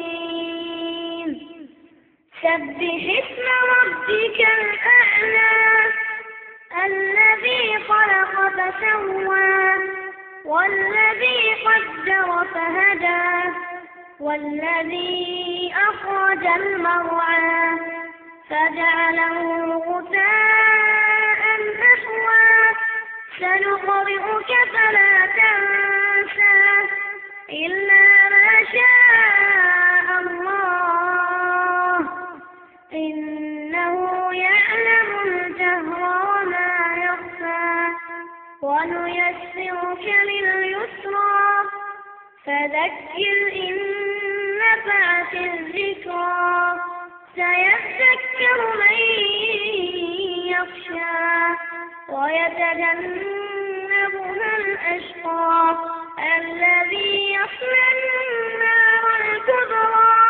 الرحيم سبح اسم ربك الأعلى الذي خلق فسوى والذي قدر فهدى والذي أخرج المرعى فجعله غثاء أحوى سنقرئك فلا تنسى إلا ما شاء الله إنه يعلم الجهر وما يخفى ونيسرك لليسرى فذكر إن نفعت الذكرى سيذكر من يخشى ويتجنبها الأشقى الذي يصلى النار الكبرى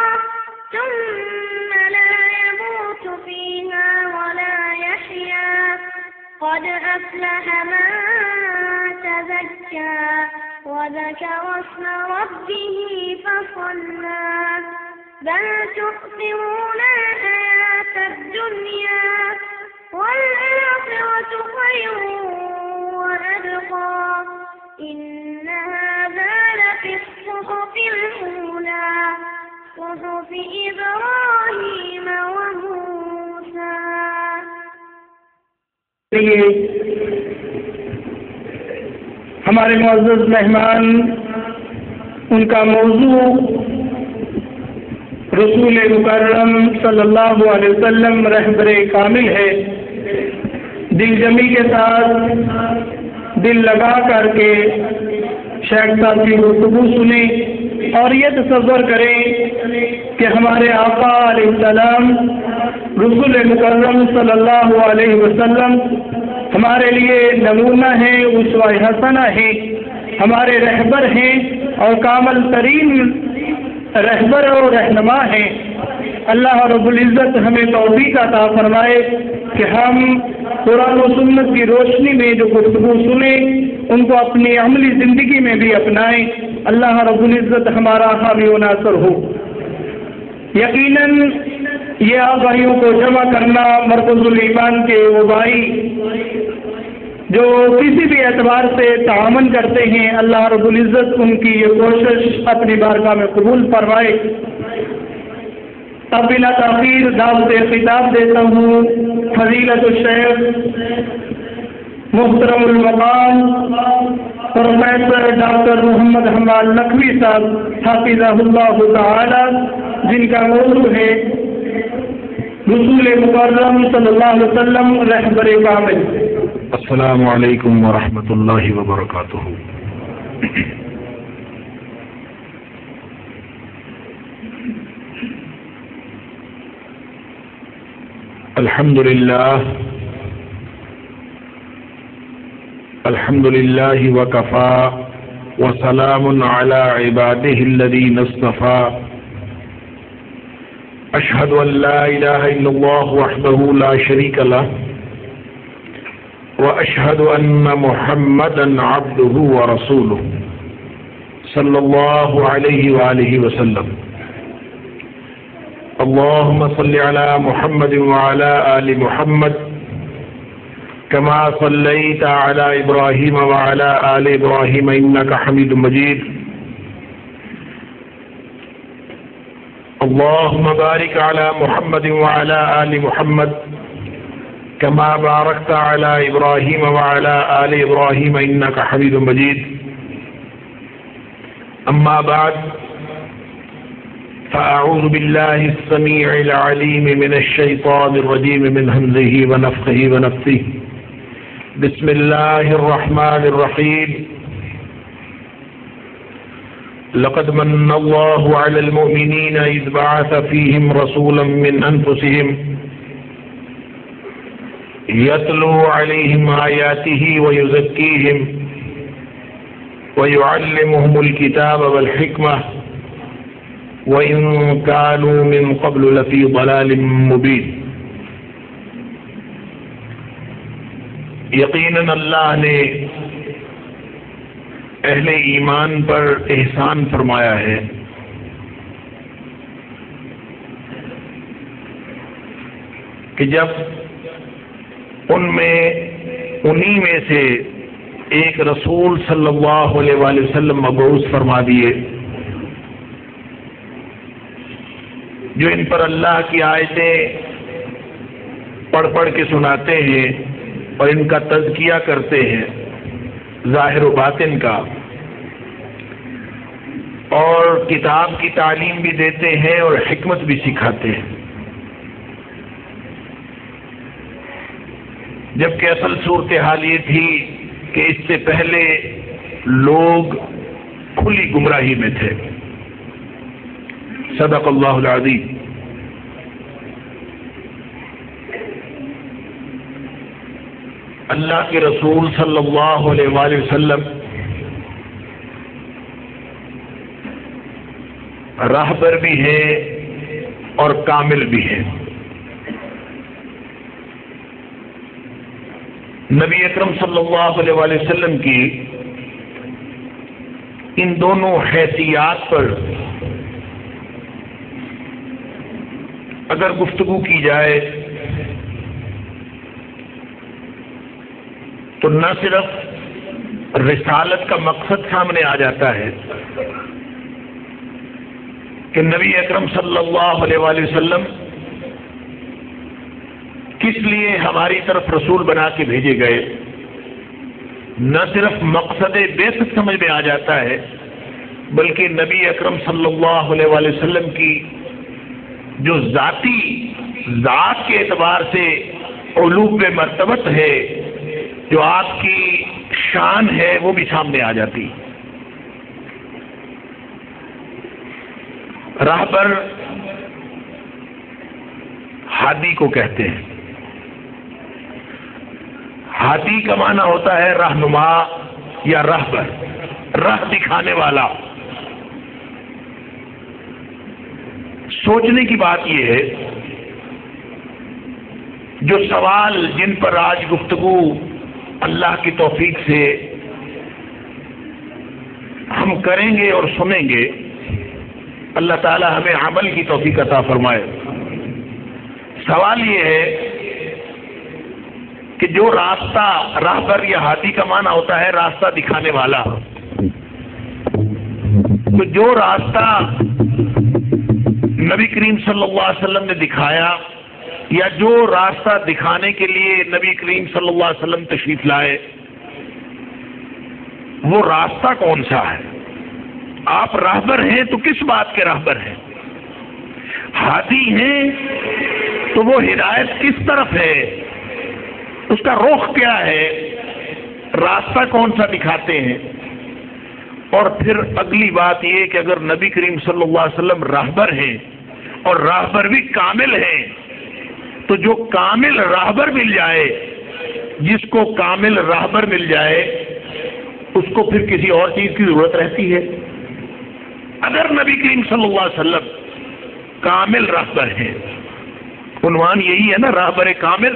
ثم لا يموت فيها ولا يحيا قد أفلح من تزكى وذكر اسم ربه فصلى بل تؤثرون الحياة الدنيا والآخرة خير وأبقى إن هذا لفي الصحف الأولى صحف إبراهيم وموسى. ہمارے معزز مہمان ان کا موضوع رسول مکرم صلی اللہ علیہ وسلم رہبر کامل ہے. دل جمی کے ساتھ دل لگا کر کے شیخ صاحب کی گفتگو سنیں اور یہ تصور کریں کہ ہمارے آقا علیہ السلام رسول مکرم صلی اللہ علیہ وسلم ہمارے لیے نمونہ ہیں، اسوہ حسنہ ہیں، ہمارے رہبر ہیں اور کامل ترین رہبر اور رہنما ہیں. اللہ رب العزت ہمیں توفیق عطا فرمائے کہ ہم قرآن و سنت کی روشنی میں جو گفتگو سنیں ان کو اپنی عملی زندگی میں بھی اپنائیں. اللہ رب العزت ہمارا حامی و ناصر ہو. یقیناً یہ آبائیوں کو جمع کرنا مرکز الایمان کے وہ بھائی جو کسی بھی اعتبار سے تعاون کرتے ہیں، اللہ رب العزت ان کی یہ کوشش اپنی بارگاہ میں قبول فرمائے. اب بلا تاخیر دعوت خطاب دیتا ہوں فضیلت الشیخ محترم المقام پروفیسر ڈاکٹر محمد حمال نقوی صاحب حافظہ اللہ تعالی، جن کا موضوع ہے رسول مکرم صلی اللہ علیہ وسلم رہبر کامل. السلام علیکم ورحمۃ اللہ وبرکاتہ. الحمد للہ وکفى وسلام علی عباده الذین اصطفى. اشهد ان لا الہ الا اللہ وحدہ لا شریک لہ واشهد ان محمدا عبده ورسوله صلی اللہ علیہ وآلہ وسلم. اللهم صل على محمد وعلى آل محمد كما صليت على إبراهيم وعلى آل إبراهيم إنك حميد مجيد. اللهم بارك على محمد وعلى آل محمد كما باركت على إبراهيم وعلى آل إبراهيم إنك حميد مجيد. أما بعد فأعوذ بالله السميع العليم من الشيطان الرجيم من همزه ونفخه ونفثه. بسم الله الرحمن الرحيم. لقد من الله على المؤمنين إذ بعث فيهم رسولا من أنفسهم يتلو عليهم آياته ويزكيهم ويعلمهم الكتاب والحكمة وَإِن كَانُوا مِن قَبْلُ لَفِي ضَلَالٍ مُبِينٍ. یقیناً اللہ نے اہل ایمان پر احسان فرمایا ہے کہ جب انہی میں سے ایک رسول صلی اللہ علیہ وآلہ وسلم مبعوث فرما دیے جو ان پر اللہ کی آیتیں پڑھ پڑھ کے سناتے ہیں اور ان کا تزکیہ کرتے ہیں ظاہر و باطن کا، اور کتاب کی تعلیم بھی دیتے ہیں اور حکمت بھی سکھاتے ہیں، جبکہ اصل صورتحال یہ تھی کہ اس سے پہلے لوگ کھلی گمراہی میں تھے۔ صدق اللہ العظیم۔ اللہ کے رسول صلی اللہ علیہ وآلہ وسلم راہبر بھی ہیں اور کامل بھی ہیں۔ نبی اکرم صلی اللہ علیہ وآلہ وسلم کی ان دونوں حیثیات پر اگر گفتگو کی جائے تو نہ صرف رسالت کا مقصد سامنے آ جاتا ہے کہ نبی اکرم صلی اللہ علیہ وآلہ وسلم کس لیے ہماری طرف رسول بنا کے بھیجے گئے، نہ صرف مقصد بعثت سمجھ میں آ جاتا ہے بلکہ نبی اکرم صلی اللہ علیہ وآلہ وسلم کی جو ذات کے اعتبار سے علوب مرتبت ہے، جو آپ کی شان ہے، وہ بھی سامنے آ جاتی۔ راہبر ہادی کو کہتے ہیں۔ ہادی کا معنی ہوتا ہے رہنما یا راہبر، راہ دکھانے والا۔ سوچنے کی بات یہ ہے، جو سوال جن پر آج گفتگو اللہ کی توفیق سے ہم کریں گے اور سنیں گے، اللہ تعالی ہمیں عمل کی توفیق عطا فرمائے۔ سوال یہ ہے کہ جو راستہ، راہبر یا ہادی کا معنی ہوتا ہے راستہ دکھانے والا، تو جو راستہ نبی کریم صلی اللہ علیہ وسلم نے دکھایا یا جو راستہ دکھانے کے لیے نبی کریم صلی اللہ علیہ وسلم تشریف لائے، وہ راستہ کون سا ہے؟ آپ راہبر ہیں تو کس بات کے راہبر ہیں؟ ہادی ہیں تو وہ ہدایت کس طرف ہے، اس کا رخ کیا ہے، راستہ کون سا دکھاتے ہیں؟ اور پھر اگلی بات یہ کہ اگر نبی کریم صلی اللہ علیہ وسلم راہبر ہیں اور راہبر بھی کامل ہیں، تو جو کامل راہبر مل جائے، جس کو کامل راہبر مل جائے، اس کو پھر کسی اور چیز کی ضرورت رہتی ہے؟ اگر نبی کریم صلی اللہ علیہ وسلم کامل راہبر ہیں، عنوان یہی ہے نا، راہبر کامل،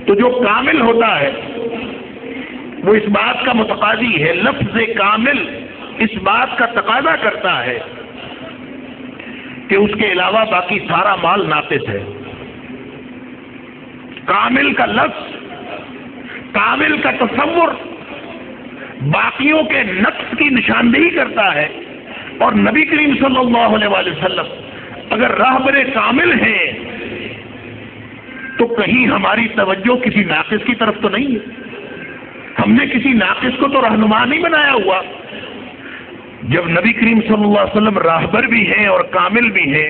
تو جو کامل ہوتا ہے وہ اس بات کا متقاضی ہے، لفظ کامل اس بات کا تقاضا کرتا ہے کہ اس کے علاوہ باقی سارا مال ناقص ہے۔ کامل کا لفظ، کامل کا تصور باقیوں کے نقص کی نشاندہی کرتا ہے، اور نبی کریم صلی اللہ علیہ وآلہ وسلم اگر راہبر کامل ہیں تو کہیں ہماری توجہ کسی ناقص کی طرف تو نہیں ہے، ہم نے کسی ناقص کو تو رہنما نہیں بنایا ہوا۔ جب نبی کریم صلی اللہ علیہ وسلم راہبر بھی ہیں اور کامل بھی ہیں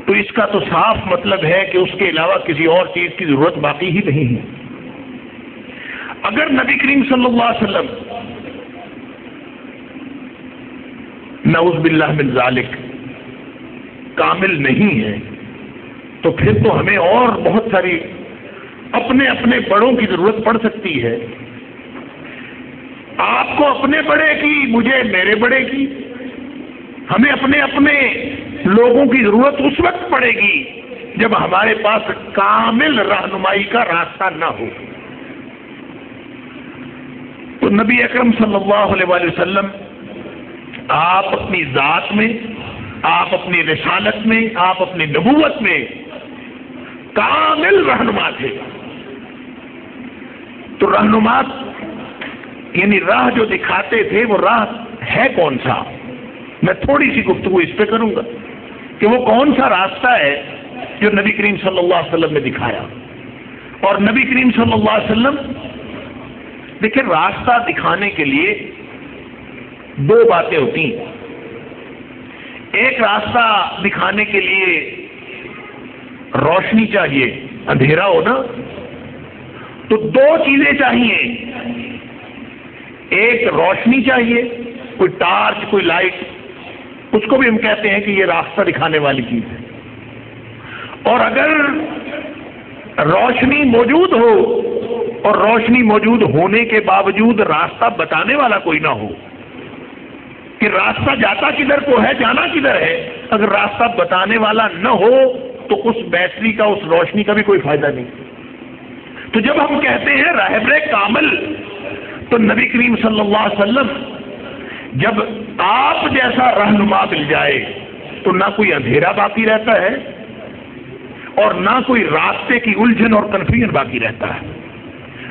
تو اس کا تو صاف مطلب ہے کہ اس کے علاوہ کسی اور چیز کی ضرورت باقی ہی نہیں ہے۔ اگر نبی کریم صلی اللہ علیہ وسلم نعوذ باللہ من ذالک کامل نہیں ہے تو پھر تو ہمیں اور بہت ساری اپنے اپنے بڑوں کی ضرورت پڑ سکتی ہے۔ آپ کو اپنے بڑے کی، مجھے میرے بڑے کی، ہمیں اپنے اپنے لوگوں کی ضرورت اس وقت پڑے گی جب ہمارے پاس کامل رہنمائی کا راستہ نہ ہو۔ تو نبی اکرم صلی اللہ علیہ وآلہ وسلم آپ اپنی ذات میں، آپ اپنی رسالت میں، آپ اپنی نبوت میں کامل رہنما تھے. تو رہنما یعنی راہ جو دکھاتے تھے وہ راہ ہے کون سا؟ میں تھوڑی سی گفتگو اس پہ کروں گا کہ وہ کون سا راستہ ہے جو نبی کریم صلی اللہ علیہ وسلم نے دکھایا. اور نبی کریم صلی اللہ علیہ وسلم دیکھیں راستہ دکھانے کے لیے دو باتیں ہوتی ہیں. ایک راستہ دکھانے کے لیے روشنی چاہیے، اندھیرا ہو نا تو دو چیزیں چاہیے. ایک روشنی چاہیے، کوئی ٹارچ کوئی لائٹ، اس کو بھی ہم کہتے ہیں کہ یہ راستہ دکھانے والی چیز ہے. اور اگر روشنی موجود ہو اور روشنی موجود ہونے کے باوجود راستہ بتانے والا کوئی نہ ہو کہ راستہ جاتا کدھر کو ہے، جانا کدھر ہے، اگر راستہ بتانے والا نہ ہو تو اس بیٹری کا اس روشنی کا بھی کوئی فائدہ نہیں. تو جب ہم کہتے ہیں راہبر کامل تو نبی کریم صلی اللہ علیہ وسلم جب آپ جیسا رہنما مل جائے تو نہ کوئی اندھیرا باقی رہتا ہے اور نہ کوئی راستے کی الجھن اور کنفیوژن باقی رہتا ہے.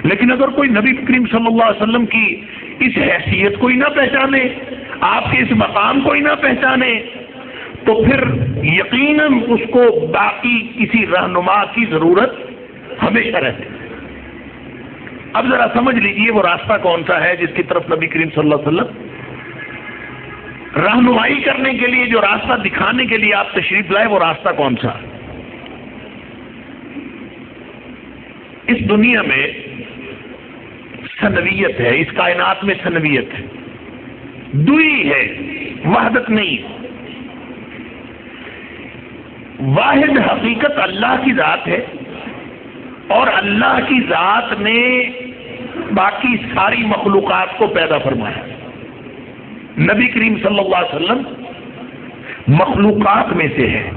لیکن اگر کوئی نبی کریم صلی اللہ علیہ وسلم کی اس حیثیت کو ہی نہ پہچانے، آپ کے اس مقام کو ہی نہ پہچانے، تو پھر یقیناً اس کو باقی کسی رہنما کی ضرورت ہمیشہ رہتی ہے. اب ذرا سمجھ لیجئے وہ راستہ کون سا ہے جس کی طرف نبی کریم صلی اللہ علیہ وسلم رہنمائی کرنے کے لیے، جو راستہ دکھانے کے لیے آپ تشریف لائے، وہ راستہ کون سا؟ اس دنیا میں سنویت ہے، اس کائنات میں سنویت ہے، دوئی ہے، وحدت نہیں. واحد حقیقت اللہ کی ذات ہے اور اللہ کی ذات نے باقی ساری مخلوقات کو پیدا فرمایا. نبی کریم صلی اللہ علیہ وسلم مخلوقات میں سے ہے.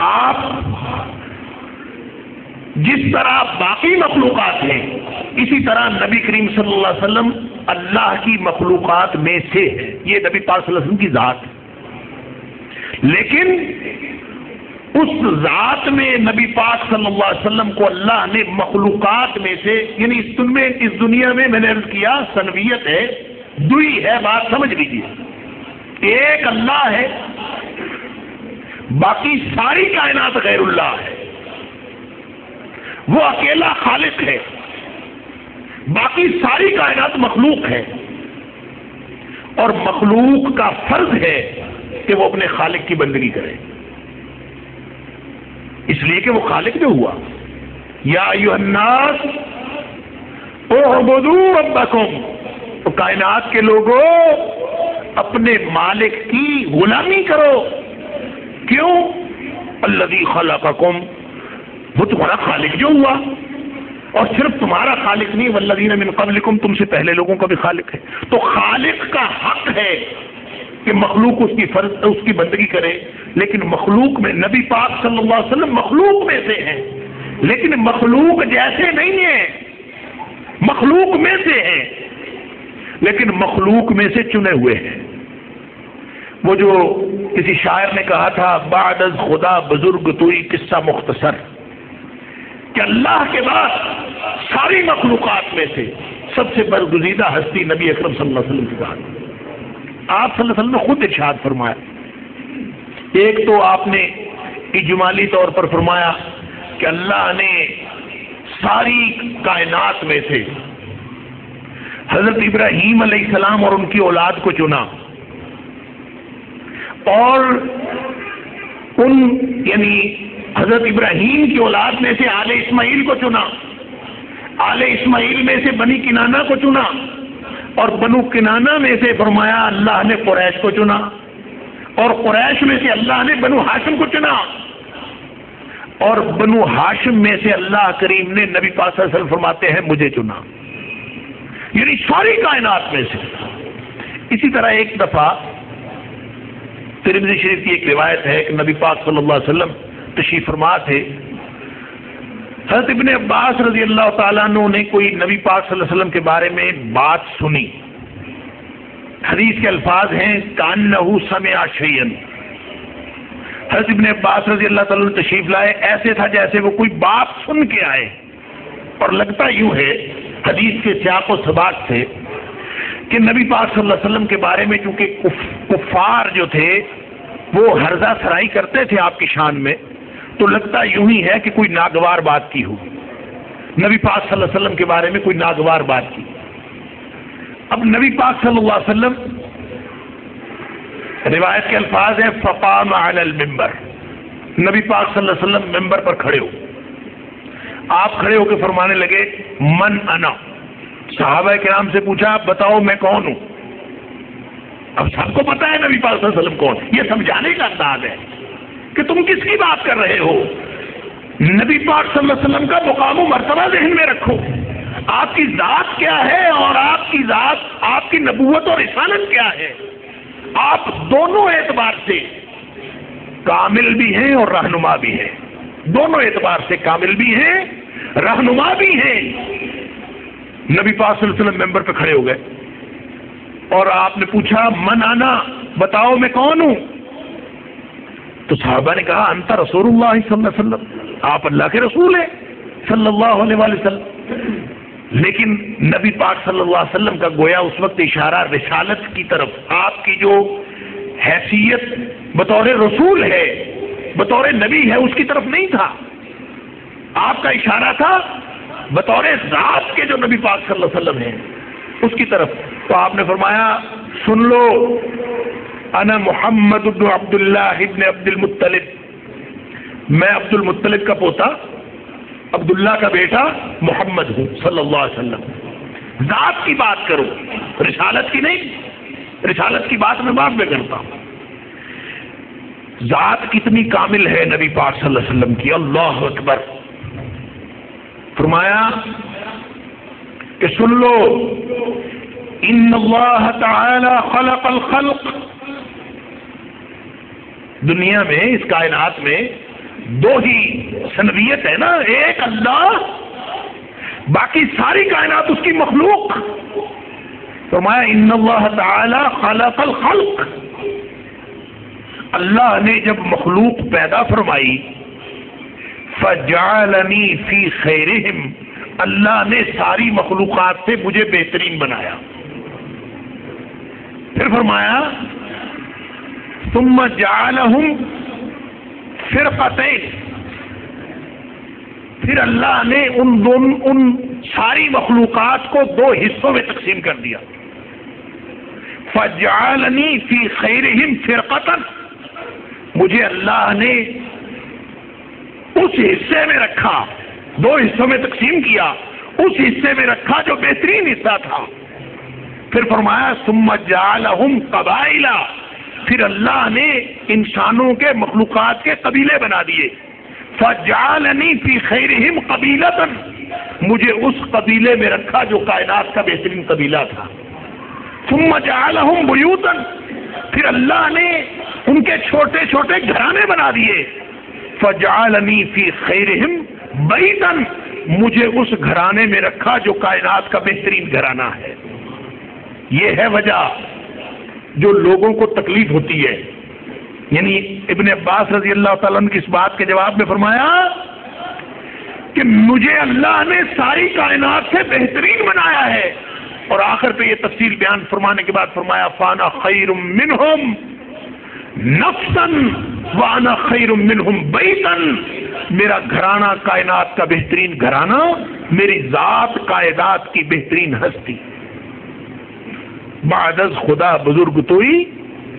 آپ جس طرح باقی مخلوقات ہیں اسی طرح نبی کریم صلی اللہ علیہ وسلم اللہ کی مخلوقات میں سے ہے. یہ نبی پاک صلی اللہ علیہ وسلم کی ذات ہے. لیکن اس ذات میں نبی پاک صلی اللہ علیہ وسلم کو اللہ نے مخلوقات میں سے، یعنی اس دنیا میں نے عرض کیا سنویت ہے، دوئی ہے. بات سمجھ لیجیے، ایک اللہ ہے، باقی ساری کائنات غیر اللہ ہے. وہ اکیلا خالق ہے، باقی ساری کائنات مخلوق ہے. اور مخلوق کا فرض ہے کہ وہ اپنے خالق کی بندگی کرے، اس لیے کہ وہ خالق جو ہوا. یا ایھا الناس اعبدوا ربکم، تو کائنات کے لوگوں اپنے مالک کی غلامی کرو. کیوں؟ الذی خلقکم، وہ تمہارا خالق جو ہوا، اور صرف تمہارا خالق نہیں، والذین من قبلکم، تم سے پہلے لوگوں کا بھی خالق ہے. تو خالق کا حق ہے کہ مخلوق اس کی بندگی کرے. لیکن مخلوق میں نبی پاک صلی اللہ علیہ وسلم مخلوق میں سے ہیں، لیکن مخلوق جیسے نہیں ہیں، مخلوق میں سے ہیں لیکن مخلوق میں سے چنے ہوئے ہیں. وہ جو کسی شاعر نے کہا تھا، بعد از خدا بزرگ توئی قصہ مختصر، کہ اللہ کے بعد ساری مخلوقات میں سے سب سے برگزیدہ ہستی نبی اکرم صلی اللہ علیہ وسلم کی بات. آپ صلی اللہ علیہ وسلم نے خود ارشاد فرمایا. ایک تو آپ نے اجمالی طور پر فرمایا کہ اللہ نے ساری کائنات میں سے حضرت ابراہیم علیہ السلام اور ان کی اولاد کو چنا، اور یعنی حضرت ابراہیم کی اولاد میں سے آل اسماعیل کو چنا، آل اسماعیل میں سے بنی کنانہ کو چنا، اور بنو کنانہ میں سے فرمایا اللہ نے قریش کو چنا، اور قریش میں سے اللہ نے بنو ہاشم کو چنا، اور بنو ہاشم میں سے اللہ کریم نے نبی پاک صلی اللہ علیہ وسلم فرماتے ہیں مجھے چنا. یعنی ساری کائنات میں سے. اسی طرح ایک دفعہ ترمذی شریف کی ایک روایت ہے کہ نبی پاک صلی اللہ علیہ وسلم تشریف فرما تھے. حضرت ابن عباس رضی اللہ تعالیٰ عنہ نے کوئی نبی پاک صلی اللہ علیہ وسلم کے بارے میں بات سنی. حدیث کے الفاظ ہیں کانہ سمع شیئا، حضرت ابن عباس رضی اللہ تعالیٰ عنہ تشریف لائے، ایسے تھا جیسے وہ کوئی بات سن کے آئے، اور لگتا یوں ہے حدیث کے سیاق و سباق سے کہ نبی پاک صلی اللہ علیہ وسلم کے بارے میں چونکہ کفار جو تھے وہ ہرزہ سرائی کرتے تھے آپ کی شان میں، تو لگتا یوں ہی ہے کہ کوئی ناگوار بات کی ہوگی، نبی پاک صلی اللہ علیہ وسلم کے بارے میں کوئی ناگوار بات کی۔ اب نبی پاک صلی اللہ علیہ وسلم، روایت کے الفاظ ہیں فقام علی المنبر، نبی پاک صلی اللہ علیہ وسلم ممبر پر کھڑے ہو، آپ کھڑے ہو کے فرمانے لگے من انا۔ صحابہ کرام سے پوچھا بتاؤ میں کون ہوں؟ اب سب کو پتا ہے نبی پاک صلی اللہ علیہ وسلم کون، یہ سمجھانے کا انداز ہے کہ تم کس کی بات کر رہے ہو، نبی پاک صلی اللہ علیہ وسلم کا مقام و مرتبہ ذہن میں رکھو، آپ کی ذات کیا ہے اور آپ کی ذات، آپ کی نبوت اور رسالت کیا ہے، آپ دونوں اعتبار سے کامل بھی ہیں اور رہنما بھی ہیں، دونوں اعتبار سے کامل بھی ہیں رہنما بھی ہیں۔ نبی پاک صلی اللہ علیہ وسلم ممبر پہ کھڑے ہو گئے اور آپ نے پوچھا من انا، بتاؤ میں کون ہوں؟ تو صحابہ نے کہا انت رسول اللہ صلی اللہ علیہ وسلم، آپ اللہ کے رسول ہیں صلی اللہ علیہ وسلم۔ لیکن نبی پاک صلی اللہ علیہ وسلم کا گویا اس وقت اشارہ رسالت کی طرف، آپ کی جو حیثیت بطور رسول ہے، بطور نبی ہے، اس کی طرف نہیں تھا، آپ کا اشارہ تھا بطور ذات کے جو نبی پاک صلی اللہ علیہ وسلم ہیں اس کی طرف۔ تو آپ نے فرمایا سن لو انا محمد بن عبداللہ ابن عبد المطلب، میں عبد المطلب کا پوتا، عبداللہ کا بیٹا محمد ہوں صلی اللہ علیہ وسلم۔ ذات کی بات کرو، رسالت کی نہیں، رسالت کی بات میں بعد میں کرتا ہوں۔ ذات کتنی کامل ہے نبی پاک صلی اللہ علیہ وسلم کی، اللہ اکبر۔ فرمایا کہ سن لو ان اللہ تعالی خلق الخلق، دنیا میں اس کائنات میں دو ہی سنویت ہے نا، ایک اللہ، باقی ساری کائنات اس کی مخلوق۔ فرمایا ان اللہ تعالی خلق الخلق، اللہ نے جب مخلوق پیدا فرمائی فجعلنی فی خیرہم، اللہ نے ساری مخلوقات سے مجھے بہترین بنایا۔ پھر فرمایا ثم جعلہم فرقتین، پھر اللہ نے ان ساری مخلوقات کو دو حصوں میں تقسیم کر دیا۔ فجعلنی فی خیرہم فرقۃ، مجھے اللہ نے اس حصے میں رکھا، دو حصوں میں تقسیم کیا، اس حصے میں رکھا جو بہترین حصہ تھا۔ پھر فرمایا ثم جعلہم قبائل، پھر اللہ نے انسانوں کے مخلوقات کے قبیلے بنا دیے۔ فجعلنی فی خیرہم قبیلۃ، مجھے اس قبیلے میں رکھا جو کائنات کا بہترین قبیلہ تھا۔ ثم جعلہم بیوتا، پھر اللہ نے ان کے چھوٹے چھوٹے گھرانے بنا دیے۔ فجعلنی فی خیرہم بیتا، مجھے اس گھرانے میں رکھا جو کائنات کا بہترین گھرانہ ہے۔ یہ ہے وجہ جو لوگوں کو تکلیف ہوتی ہے، یعنی ابن عباس رضی اللہ تعالیٰ عنہ کی اس بات کے جواب میں فرمایا کہ مجھے اللہ نے ساری کائنات سے بہترین بنایا ہے، اور آخر پہ یہ تفصیل بیان فرمانے کے بعد فرمایا فانا خیر منہم نفسا وانا خیر منہم بیتا، میرا گھرانہ کائنات کا بہترین گھرانہ، میری ذات کائنات کی بہترین ہستی۔ بعد از خدا بزرگ توئی،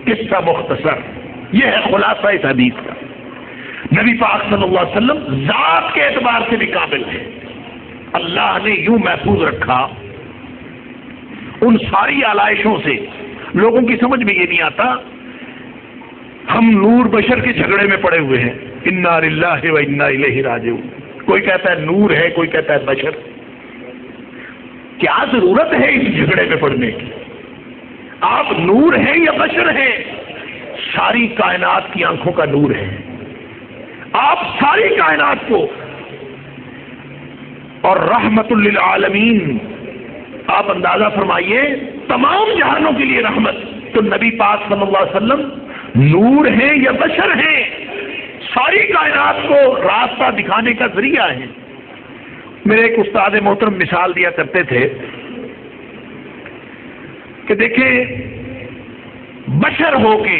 قصہ مختصر، یہ ہے خلاصہ اس حدیث کا۔ نبی پاک صلی اللہ علیہ وسلم ذات کے اعتبار سے بھی قابل ہے، اللہ نے یوں محفوظ رکھا ان ساری آلائشوں سے۔ لوگوں کی سمجھ میں یہ نہیں آتا، ہم نور بشر کے جھگڑے میں پڑے ہوئے ہیں، انا للہ و انا الیہ راجعون، کوئی کہتا ہے نور ہے، کوئی کہتا ہے بشر۔ کیا ضرورت ہے اس جھگڑے میں پڑنے کی؟ آپ نور ہیں یا بشر ہیں؟ ساری کائنات کی آنکھوں کا نور ہے، آپ ساری کائنات کو، اور رحمت للعالمین، آپ اندازہ فرمائیے تمام جہانوں کے لیے رحمت۔ تو نبی پاک صلی اللہ علیہ وسلم نور ہیں یا بشر ہیں؟ ساری کائنات کو راستہ دکھانے کا ذریعہ ہے۔ میرے ایک استاد محترم مثال دیا کرتے تھے کہ دیکھیں بشر ہو کے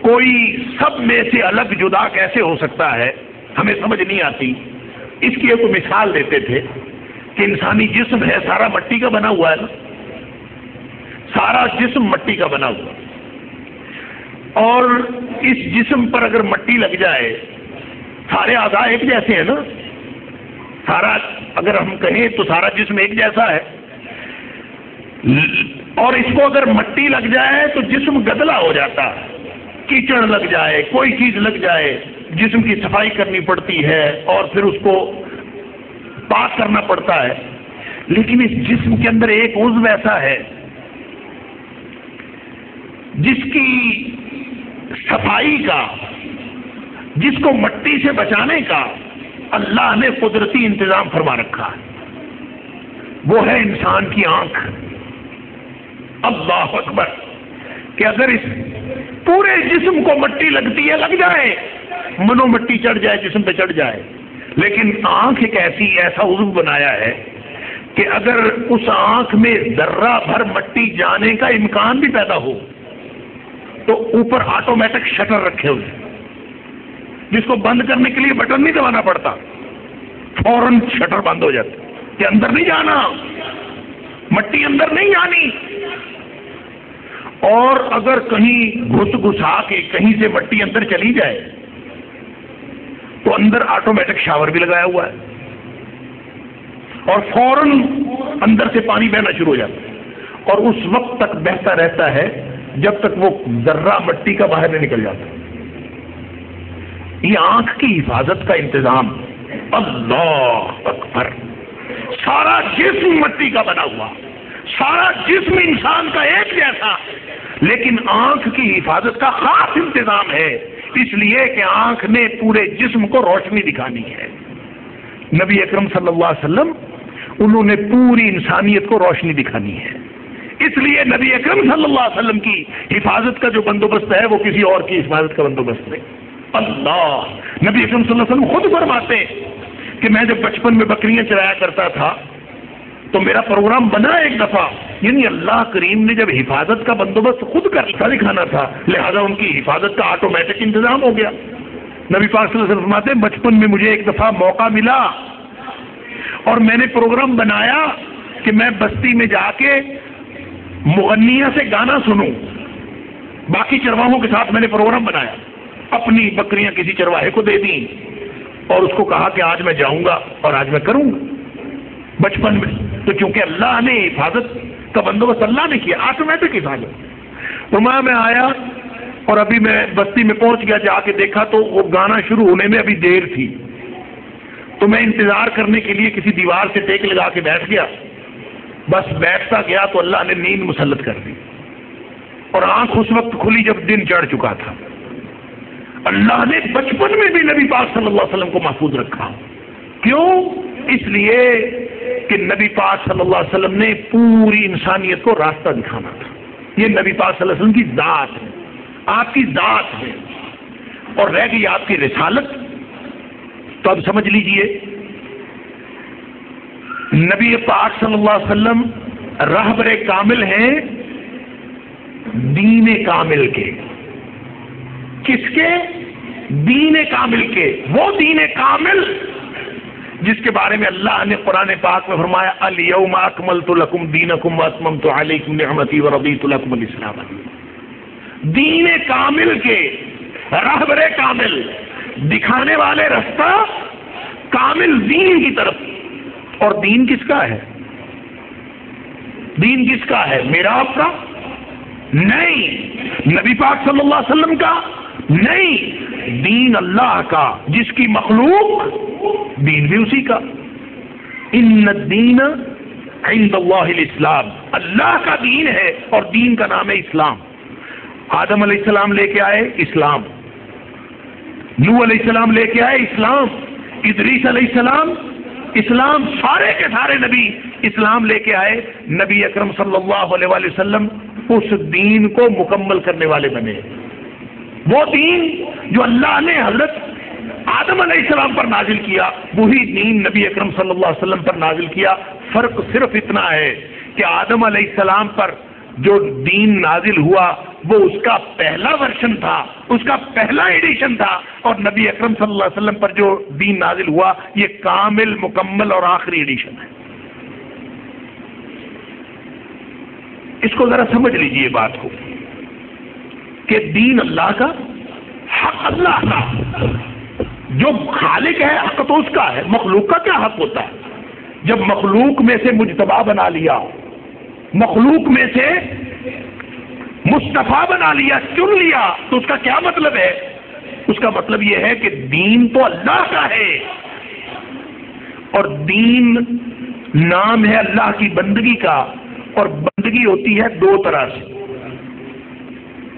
کوئی سب میں سے الگ جدا کیسے ہو سکتا ہے، ہمیں سمجھ نہیں آتی۔ اس کی ایک مثال دیتے تھے کہ انسانی جسم ہے، سارا مٹی کا بنا ہوا ہے نا، سارا جسم مٹی کا بنا ہوا، اور اس جسم پر اگر مٹی لگ جائے، سارے اعضاء ایک جیسے ہیں نا، سارا اگر ہم کہیں تو سارا جسم ایک جیسا ہے، اور اس کو اگر مٹی لگ جائے تو جسم گدلا ہو جاتا ہے، کیچڑ لگ جائے، کوئی چیز لگ جائے، جسم کی صفائی کرنی پڑتی ہے اور پھر اس کو پاک کرنا پڑتا ہے۔ لیکن اس جسم کے اندر ایک عضو ایسا ہے جس کی صفائی کا، جس کو مٹی سے بچانے کا اللہ نے قدرتی انتظام فرما رکھا ہے، وہ ہے انسان کی آنکھ۔ اللہ اکبر! کہ اگر اس پورے جسم کو مٹی لگتی ہے، لگ جائے، منو مٹی چڑھ جائے، جسم پہ چڑھ جائے، لیکن آنکھ ایک ایسا عضو بنایا ہے کہ اگر اس آنکھ میں ذرہ بھر مٹی جانے کا امکان بھی پیدا ہو تو اوپر آٹومیٹک شٹر رکھے ہوئے، جس کو بند کرنے کے لیے بٹن نہیں دبانا پڑتا، فوراً شٹر بند ہو جاتا کہ اندر نہیں جانا، مٹی اندر نہیں جانی۔ اور اگر کہیں گھسا کے کہیں سے مٹی اندر چلی جائے تو اندر آٹومیٹک شاور بھی لگایا ہوا ہے اور فوراً اندر سے پانی بہنا شروع ہو جاتا ہے، اور اس وقت تک بہتا رہتا ہے جب تک وہ ذرہ مٹی کا باہر نہیں نکل جاتا۔ یہ آنکھ کی حفاظت کا انتظام۔ اللہ اکبر! سارا جسم مٹی کا بنا ہوا، سارا جسم انسان کا ایک جیسا، لیکن آنکھ کی حفاظت کا خاص انتظام ہے، اس لیے کہ آنکھ نے پورے جسم کو روشنی دکھانی ہے۔ نبی اکرم صلی اللہ علیہ وسلم، انہوں نے پوری انسانیت کو روشنی دکھانی ہے، اس لیے نبی اکرم صلی اللہ علیہ وسلم کی حفاظت کا جو بندوبست ہے وہ کسی اور کی حفاظت کا بندوبست نہیں۔ اللہ! نبی اکرم صلی اللہ علیہ وسلم خود فرماتے کہ میں جب بچپن میں بکریاں چرایا کرتا تھا تو میرا پروگرام بنا ایک دفعہ، یعنی اللہ کریم نے جب حفاظت کا بندوبست خود کر دکھانا تھا، لہذا ان کی حفاظت کا آٹومیٹک انتظام ہو گیا۔ نبی پاک صلی اللہ علیہ وسلم فرماتے ہیں بچپن میں مجھے ایک دفعہ موقع ملا اور میں نے پروگرام بنایا کہ میں بستی میں جا کے مغنیہ سے گانا سنوں، باقی چرواہوں کے ساتھ میں نے پروگرام بنایا، اپنی بکریاں کسی چرواہے کو دے دیں اور اس کو کہا کہ آج میں جاؤں گا اور آج میں کروں گا۔ بچپن میں تو چونکہ اللہ نے حفاظت کا بندوبست اللہ نے کیا، آٹومیٹک حفاظت۔ تو میں آیا اور ابھی میں بستی میں پہنچ گیا، جا کے دیکھا تو وہ گانا شروع ہونے میں ابھی دیر تھی، تو میں انتظار کرنے کے لیے کسی دیوار سے ٹیک لگا کے بیٹھ گیا۔ بس بیٹھتا گیا تو اللہ نے نیند مسلط کر دی اور آنکھ اس وقت کھلی جب دن چڑھ چکا تھا۔ اللہ نے بچپن میں بھی نبی پاک صلی اللہ علیہ وسلم کو محفوظ رکھا۔ کیوں؟ اس لیے کہ نبی پاک صلی اللہ علیہ وسلم نے پوری انسانیت کو راستہ دکھانا تھا۔ یہ نبی پاک صلی اللہ علیہ وسلم کی ذات ہے، آپ کی ذات ہے، اور رہ گئی آپ کی رسالت۔ تو اب سمجھ لیجئے، نبی پاک صلی اللہ علیہ وسلم رہبر کامل ہیں دین کامل کے۔ کس کے؟ دین کامل کے۔ وہ دین کامل جس کے بارے میں اللہ نے قرآن پاک میں فرمایا الیوم اکملت لکم دینکم واتممت علیکم نعمتی ورضیت لکم الاسلام۔ دین کامل کے، رہبر کامل، دکھانے والے رستہ کامل دین کی طرف۔ اور دین کس کا ہے؟ دین کس کا ہے؟ میرا آپ کا نہیں، نبی پاک صلی اللہ علیہ وسلم کا نہیں، دین اللہ کا، جس کی مخلوق دین بھی اسی کا۔ ان الدین عند اللہ الاسلام، اللہ کا دین ہے اور دین کا نام ہے اسلام۔ آدم علیہ السلام لے کے آئے اسلام، نوح علیہ السلام لے کے آئے اسلام، ادریس علیہ السلام اسلام، سارے کے سارے نبی اسلام لے کے آئے۔ نبی اکرم صلی اللہ علیہ وسلم اس دین کو مکمل کرنے والے بنے۔ وہ دین جو اللہ نے حضرت آدم علیہ السلام پر نازل کیا وہی دین نبی اکرم صلی اللہ علیہ وسلم پر نازل کیا. فرق صرف اتنا ہے کہ آدم علیہ السلام پر جو دین نازل ہوا وہ اس کا پہلا ورژن تھا, اس کا پہلا ایڈیشن تھا, اور نبی اکرم صلی اللہ علیہ وسلم پر جو دین نازل ہوا یہ کامل, مکمل اور آخری ایڈیشن ہے. اس کو ذرا سمجھ لیجئے بات کو کہ دین اللہ کا, حق اللہ کا, جو خالق ہے حق تو اس کا ہے, مخلوق کا کیا حق ہوتا ہے؟ جب مخلوق میں سے مجتبی بنا لیا, مخلوق میں سے مصطفیٰ بنا لیا, چن لیا, تو اس کا کیا مطلب ہے؟ اس کا مطلب یہ ہے کہ دین تو اللہ کا ہے, اور دین نام ہے اللہ کی بندگی کا, اور بندگی ہوتی ہے دو طرح سے.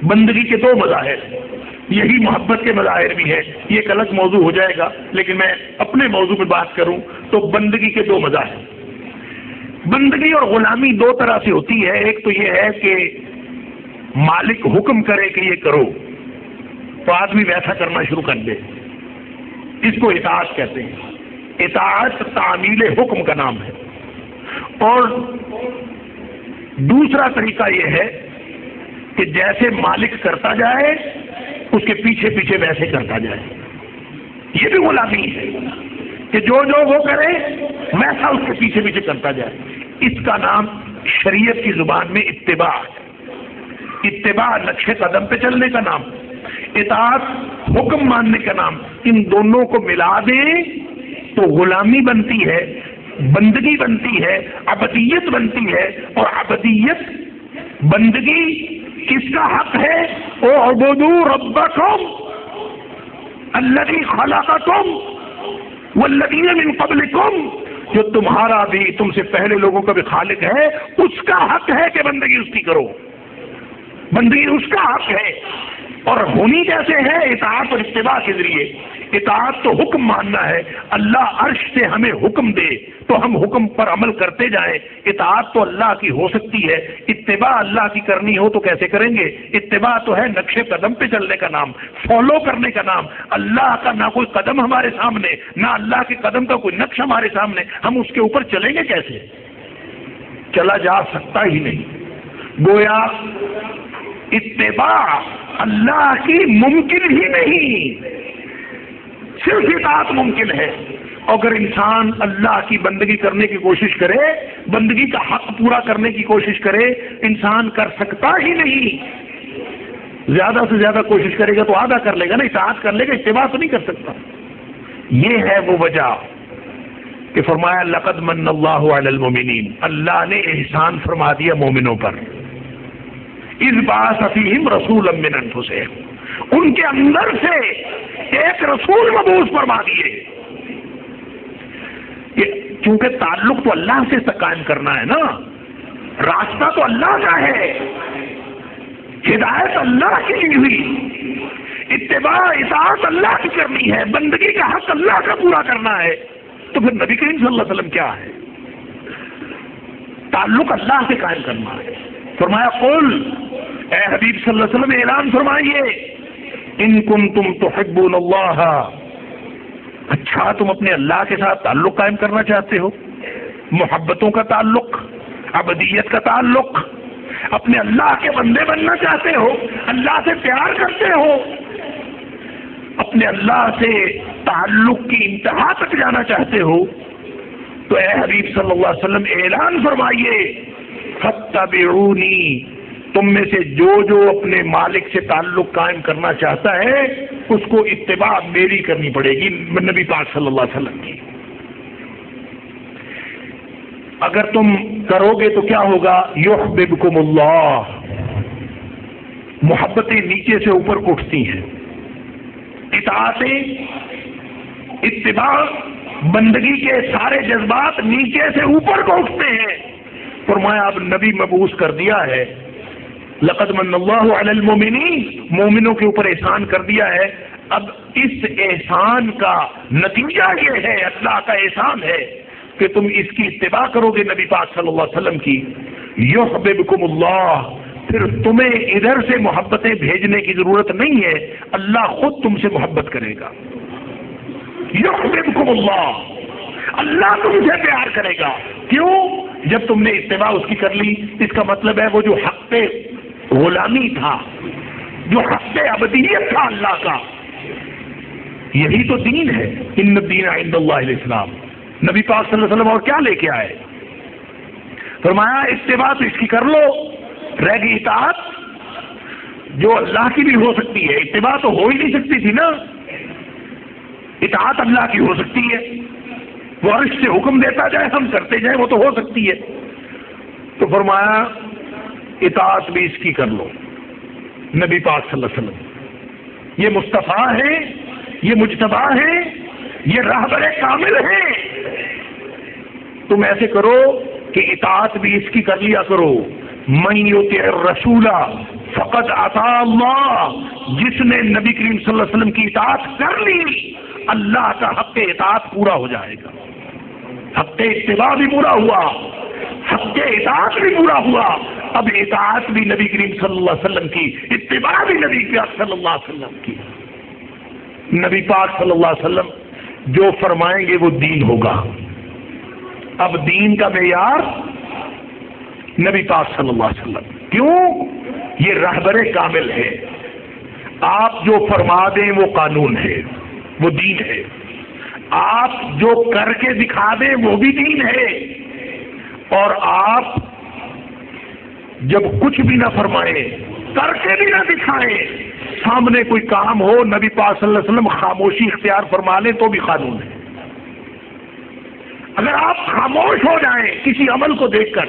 بندگی کے دو مظاہر, یہی محبت کے مظاہر بھی ہے, یہ ایک الگ موضوع ہو جائے گا, لیکن میں اپنے موضوع پہ بات کروں تو بندگی کے دو مظاہر. بندگی اور غلامی دو طرح سے ہوتی ہے. ایک تو یہ ہے کہ مالک حکم کرے کہ یہ کرو تو آدمی ویسا کرنا شروع کر دے, اس کو اطاعت کہتے ہیں. اطاعت تعمیل حکم کا نام ہے. اور دوسرا طریقہ یہ ہے کہ جیسے مالک کرتا جائے اس کے پیچھے پیچھے ویسے کرتا جائے. یہ بھی غلامی ہے کہ جو وہ کرے ویسا اس کے پیچھے پیچھے کرتا جائے. اس کا نام شریعت کی زبان میں اتباع ہے. اتباع نقش قدم پہ چلنے کا نام, اطاعت حکم ماننے کا نام. ان دونوں کو ملا دیں تو غلامی بنتی ہے, بندگی بنتی ہے, عبدیت بنتی ہے. اور عبدیت, بندگی کس کا حق ہے؟ اعبدوا ربکم الذی خلقکم والذین من قبلکم, جو تمہارا بھی, تم سے پہلے لوگوں کا بھی خالق ہے, اس کا حق ہے کہ بندگی اس کی کرو. بندگی اس کا حق ہے. اور ہونی کیسے ہے؟ اطاعت اور اتباع کے ذریعے. اطاعت تو حکم ماننا ہے, اللہ عرش سے ہمیں حکم دے تو ہم حکم پر عمل کرتے جائیں. اطاعت تو اللہ کی ہو سکتی ہے, اتباع اللہ کی کرنی ہو تو کیسے کریں گے؟ اتباع تو ہے نقش قدم پہ چلنے کا نام, فالو کرنے کا نام. اللہ کا نہ کوئی قدم ہمارے سامنے, نہ اللہ کے قدم کا کوئی نقش ہمارے سامنے, ہم اس کے اوپر چلیں گے کیسے؟ چلا جا سکتا ہی نہیں. گویا اتباع اللہ کی ممکن ہی نہیں, صرف اطاعت ممکن ہے. اگر انسان اللہ کی بندگی کرنے کی کوشش کرے, بندگی کا حق پورا کرنے کی کوشش کرے, انسان کر سکتا ہی نہیں. زیادہ سے زیادہ کوشش کرے گا تو آدھا کر لے گا نا, اطاعت کر لے گا, اتباع تو نہیں کر سکتا. یہ ہے وہ وجہ کہ فرمایا لقد من اللہ علی المؤمنین, اللہ نے احسان فرما دیا مومنوں پر. اذ بعث فیہم رسولا من انفسہم, ان کے اندر سے ایک رسول مبعوث فرما دیے. کیونکہ تعلق تو اللہ سے قائم کرنا ہے نا, راستہ تو اللہ کا ہے, ہدایت اللہ کی لی ہوئی, اتباع اطاعت اللہ کی کرنی ہے, بندگی کا حق اللہ کا پورا کرنا ہے. تو پھر نبی کریم صلی اللہ علیہ وسلم کیا ہے؟ تعلق اللہ سے قائم کرنا ہے. فرمایا قل, اے حبیب صلی اللہ علیہ وسلم اعلان فرمائیے, ان کنتم تحبون اللہ, اچھا تم اپنے اللہ کے ساتھ تعلق قائم کرنا چاہتے ہو, محبتوں کا تعلق, عبدیت کا تعلق, اپنے اللہ کے بندے بننا چاہتے ہو, اللہ سے پیار کرتے ہو, اپنے اللہ سے تعلق کی انتہا تک جانا چاہتے ہو, تو اے حبیب صلی اللہ علیہ وسلم اعلان فرمائیے فاتبعونی, تم میں سے جو اپنے مالک سے تعلق قائم کرنا چاہتا ہے اس کو اتباع میری کرنی پڑے گی, نبی پاک صلی اللہ علیہ وسلم کی. اگر تم کرو گے تو کیا ہوگا؟ یحببکم اللہ, محبتیں نیچے سے اوپر اٹھتی ہیں, اطاعتیں, اتباع, بندگی کے سارے جذبات نیچے سے اوپر کو اٹھتے ہیں. فرمایا اب نبی مبعوث کر دیا ہے, لقد من اللہ علی المؤمنین, مومنوں کے اوپر احسان کر دیا ہے. اب اس احسان کا نتیجہ یہ ہے, اللہ کا احسان ہے کہ تم اس کی اتباع کرو گے نبی پاک صلی اللہ علیہ وسلم کی. یحببکم اللہ, پھر تمہیں ادھر سے محبتیں بھیجنے کی ضرورت نہیں ہے، اللہ خود تم سے محبت کرے گا. یحببکم اللہ، اللہ تم سے پیار کرے گا. کیوں؟ جب تم نے اتباع اس کی کر لی. اس کا مطلب ہے وہ جو حق غلامی تھا، جو حق عبدیت تھا اللہ کا، یہی تو دین ہے. ان الدین عند اللہ الاسلام. نبی پاک صلی اللہ علیہ وسلم اور کیا لے کے آئے؟ فرمایا اتباع تو اس کی کر لو، رہ گئی اطاعت جو اللہ کی بھی ہو سکتی ہے. اتباع تو ہو ہی نہیں سکتی تھی نا، اطاعت اللہ کی ہو سکتی ہے. وہ عرش سے حکم دیتا جائے ہم کرتے جائیں، وہ تو ہو سکتی ہے. تو فرمایا اطاعت بھی اس کی کر لو. نبی پاک صلی اللہ علیہ وسلم یہ مصطفیٰ ہیں، یہ مجتبی ہیں، یہ راہبر کامل ہیں. تم ایسے کرو کہ اطاعت بھی اس کی کر لیا کرو. من یطع الرسول فقد اطاع اللہ. جس نے نبی کریم صلی اللہ علیہ وسلم کی اطاعت کر لی، اللہ کا حق اطاعت پورا ہو جائے گا. حق اتباع بھی پورا ہوا، حق اطاعت بھی پورا ہوا. اب اطاعت بھی نبی کریم صلی اللہ علیہ وسلم کی، اتباع بھی نبی پاک صلی اللہ علیہ وسلم کی. نبی پاک صلی اللہ علیہ وسلم جو فرمائیں گے وہ دین ہوگا. اب دین کا معیار نبی پاک صلی اللہ علیہ وسلم. کیوں؟ یہ رہبر کامل ہے. آپ جو فرما دیں وہ قانون ہے، وہ دین ہے. آپ جو کر کے دکھا دیں وہ بھی دین ہے. اور آپ جب کچھ بھی نہ فرمائیں، کر کے بھی نہ دکھائیں، سامنے کوئی کام ہو، نبی پاک صلی اللہ علیہ وسلم خاموشی اختیار فرما لیں تو بھی قانون ہے. اگر آپ خاموش ہو جائیں کسی عمل کو دیکھ کر،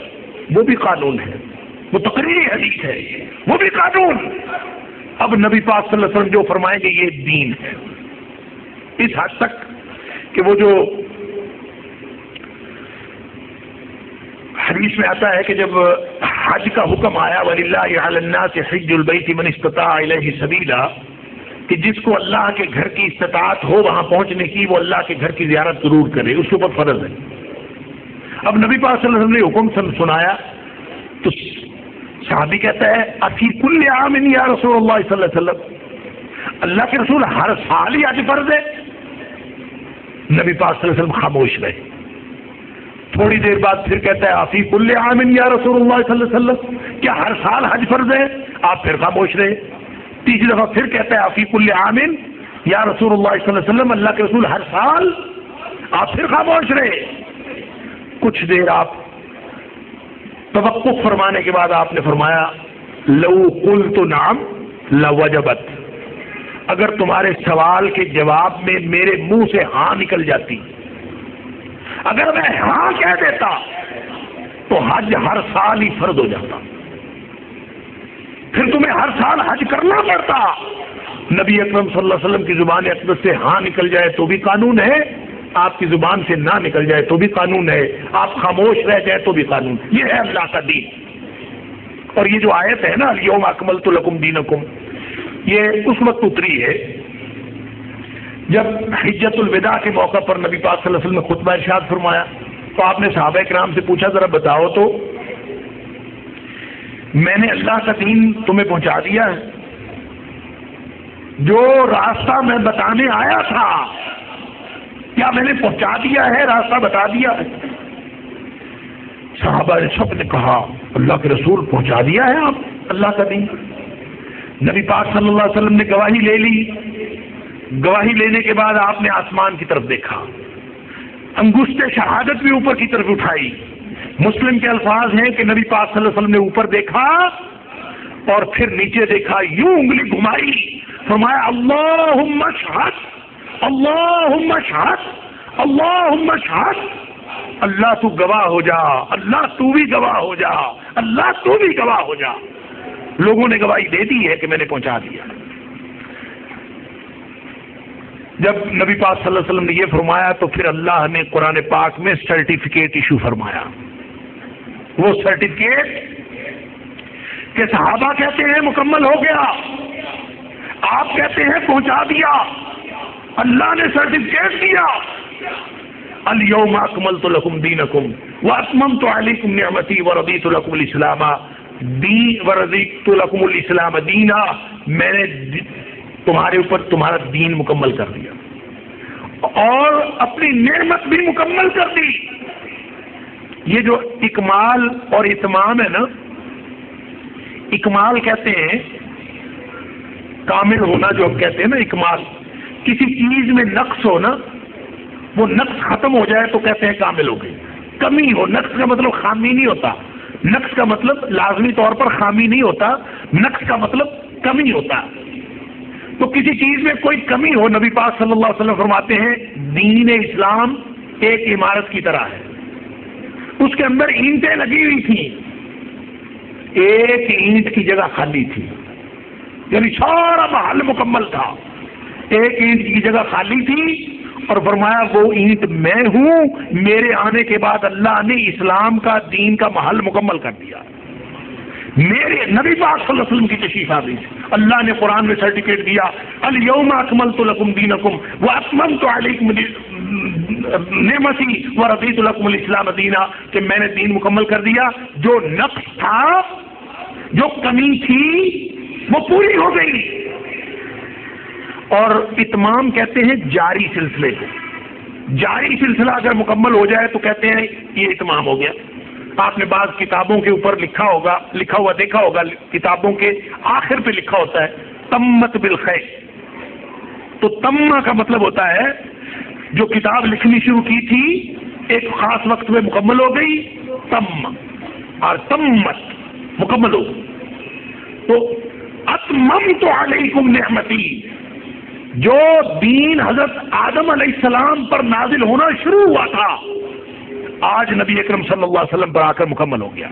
وہ بھی قانون ہے. وہ تقریری حدیث ہے، وہ بھی قانون. اب نبی پاک صلی اللہ علیہ وسلم جو فرمائیں گے یہ دین ہے. اس حد تک کہ وہ جو حدیث میں آتا ہے کہ جب حج کا حکم آیا وَلِلَّهِ عَلَى النَّاسِ حِجُّ الْبَيْتِ مَنِ اسْتَطَاعَ إِلَيْهِ سَبِيلًا، کہ جس کو اللہ کے گھر کی استطاعت ہو وہاں پہنچنے کی، وہ اللہ کے گھر کی زیارت ضرور کرے، اس کے اوپر فرض ہے. اب نبی پاک صلی اللہ علیہ وسلم نے حکم سنایا تو صحابی کہتا ہے افی کل عام یا رسول اللہ صلی اللہ علیہ وسلم، اللہ کے رسول ہر سال ہی حج فرض ہے؟ نبی پاک صلی اللہ علیہ وسلم خاموش رہے. تھوڑی دیر بعد پھر کہتا ہے افی کل عام یا رسول اللہ صلی اللہ علیہ وسلم، کیا ہر سال حج فرض ہے؟ آپ پھر خاموش رہے. تیسری دفعہ پھر کہتا ہے افی کل عام یا رسول اللہ صلی اللہ علیہ وسلم، اللہ کے رسول ہر سال؟ آپ پھر خاموش رہے. کچھ دیر آپ توقف فرمانے کے بعد آپ نے فرمایا لو قلت نعم لوجبت، اگر تمہارے سوال کے جواب میں میرے منہ سے ہاں نکل جاتی، اگر میں ہاں کہہ دیتا تو حج ہر سال ہی فرض ہو جاتا، پھر تمہیں ہر سال حج کرنا پڑتا. نبی اکرم صلی اللہ علیہ وسلم کی زبان اقدس سے ہاں نکل جائے تو بھی قانون ہے، آپ کی زبان سے نہ نکل جائے تو بھی قانون ہے، آپ خاموش رہ جائے تو بھی قانون. یہ ہے اللہ کا دین. اور یہ جو آیت ہے نا الیوم اکملت لکم دینکم، یہ اس وقت اتری ہے جب حجت الوداع کے موقع پر نبی پاک صلی اللہ علیہ وسلم نے خطبہ ارشاد فرمایا. تو آپ نے صحابہ کرام سے پوچھا ذرا بتاؤ تو میں نے اللہ کا دین تمہیں پہنچا دیا ہے؟ جو راستہ میں بتانے آیا تھا کیا میں نے پہنچا دیا ہے، راستہ بتا دیا ہے؟ صحابہ نے سب نے کہا اللہ کے رسول پہنچا دیا ہے آپ اللہ کا دین. نبی پاک صلی اللہ علیہ وسلم نے گواہی لے لی. گواہی لینے کے بعد آپ نے آسمان کی طرف دیکھا، انگشت شہادت بھی اوپر کی طرف اٹھائی. مسلم کے الفاظ ہیں کہ نبی پاک صلی اللہ علیہ وسلم نے اوپر دیکھا اور پھر نیچے دیکھا، یوں انگلی گھمائی، فرمایا اللہم اشہد اللہم اشہد اللہم اشہد، اللہ تو گواہ ہو جا، اللہ تو بھی گواہ ہو جا، اللہ تو بھی گواہ ہو جا. لوگوں نے گواہی دے دی ہے کہ میں نے پہنچا دیا. جب نبی پاک صلی اللہ علیہ وسلم نے یہ فرمایا تو پھر اللہ نے قرآن پاک میں سرٹیفکیٹ ایشو فرمایا. وہ سرٹیفکیٹ کہ صحابہ کہتے ہیں مکمل ہو گیا، آپ کہتے ہیں پہنچا دیا، اللہ نے سرٹیفکیٹ دیا الیوم اکملت لکم دینکم واتممت علیکم نعمتی ورضیت لکم الاسلام ورضیت لکم الاسلام دینا، میں نے تمہارے اوپر تمہارا دین مکمل کر دیا اور اپنی نعمت بھی مکمل کر دی. یہ جو اکمال اور اتمام ہے نا، اکمال کہتے ہیں کامل ہونا، جو ہم کہتے ہیں نا اکمال، کسی چیز میں نقص ہو نا، وہ نقص ختم ہو جائے تو کہتے ہیں کامل ہو گئی. کمی ہو، نقص کا مطلب خامی نہیں ہوتا، نقص کا مطلب لازمی طور پر خامی نہیں ہوتا، نقص کا مطلب کمی ہوتا. تو کسی چیز میں کوئی کمی ہو، نبی پاک صلی اللہ علیہ وسلم فرماتے ہیں دین اسلام ایک عمارت کی طرح ہے، اس کے اندر اینٹیں لگی ہوئی تھیں، ایک اینٹ کی جگہ خالی تھی، یعنی سارا محل مکمل تھا، ایک اینٹ کی جگہ خالی تھی، اور فرمایا وہ اینٹ میں ہوں، میرے آنے کے بعد اللہ نے اسلام کا دین کا محل مکمل کر دیا. میرے نبی پاک صلی اللہ علیہ وسلم کی تشریف آ گئی، اللہ نے قرآن میں سرٹیفکیٹ دیا الیوم اکملت لکم دینکم واتممت علیکم نعمتی ورضیت لکم الاسلام دینا، کہ میں نے دین مکمل کر دیا. جو نقص تھا، جو کمی تھی، وہ پوری ہو گئی. اور اتمام کہتے ہیں جاری سلسلے کو، جاری سلسلہ اگر مکمل ہو جائے تو کہتے ہیں یہ اتمام ہو گیا. آپ نے بعض کتابوں کے اوپر لکھا ہوا دیکھا ہوگا، کتابوں کے آخر پہ لکھا ہوتا ہے تمت بالخیر. تو تمہ کا مطلب ہوتا ہے جو کتاب لکھنی شروع کی تھی ایک خاص وقت میں مکمل ہو گئی، تم، اور تمت مکمل ہو گئی. تو اتممت علیکم نعمتی، جو دین حضرت آدم علیہ السلام پر نازل ہونا شروع ہوا تھا، آج نبی اکرم صلی اللہ علیہ وسلم پر آ کر مکمل ہو گیا.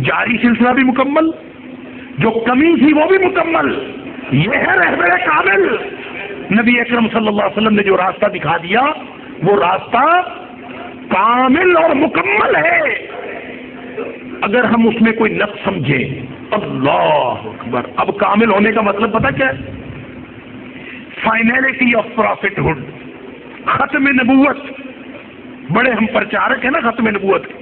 جاری سلسلہ بھی مکمل، جو کمی تھی وہ بھی مکمل. یہ ہے رہبر کامل. نبی اکرم صلی اللہ علیہ وسلم نے جو راستہ دکھا دیا وہ راستہ کامل اور مکمل ہے. اگر ہم اس میں کوئی نقص سمجھیں، اللہ اکبر. اب کامل ہونے کا مطلب پتہ کیا ہے؟ فائنلٹی آف پرافٹ ہوڈ، ختم نبوت. بڑے ہم پرچارک ہیں نا ختم نبوت کے،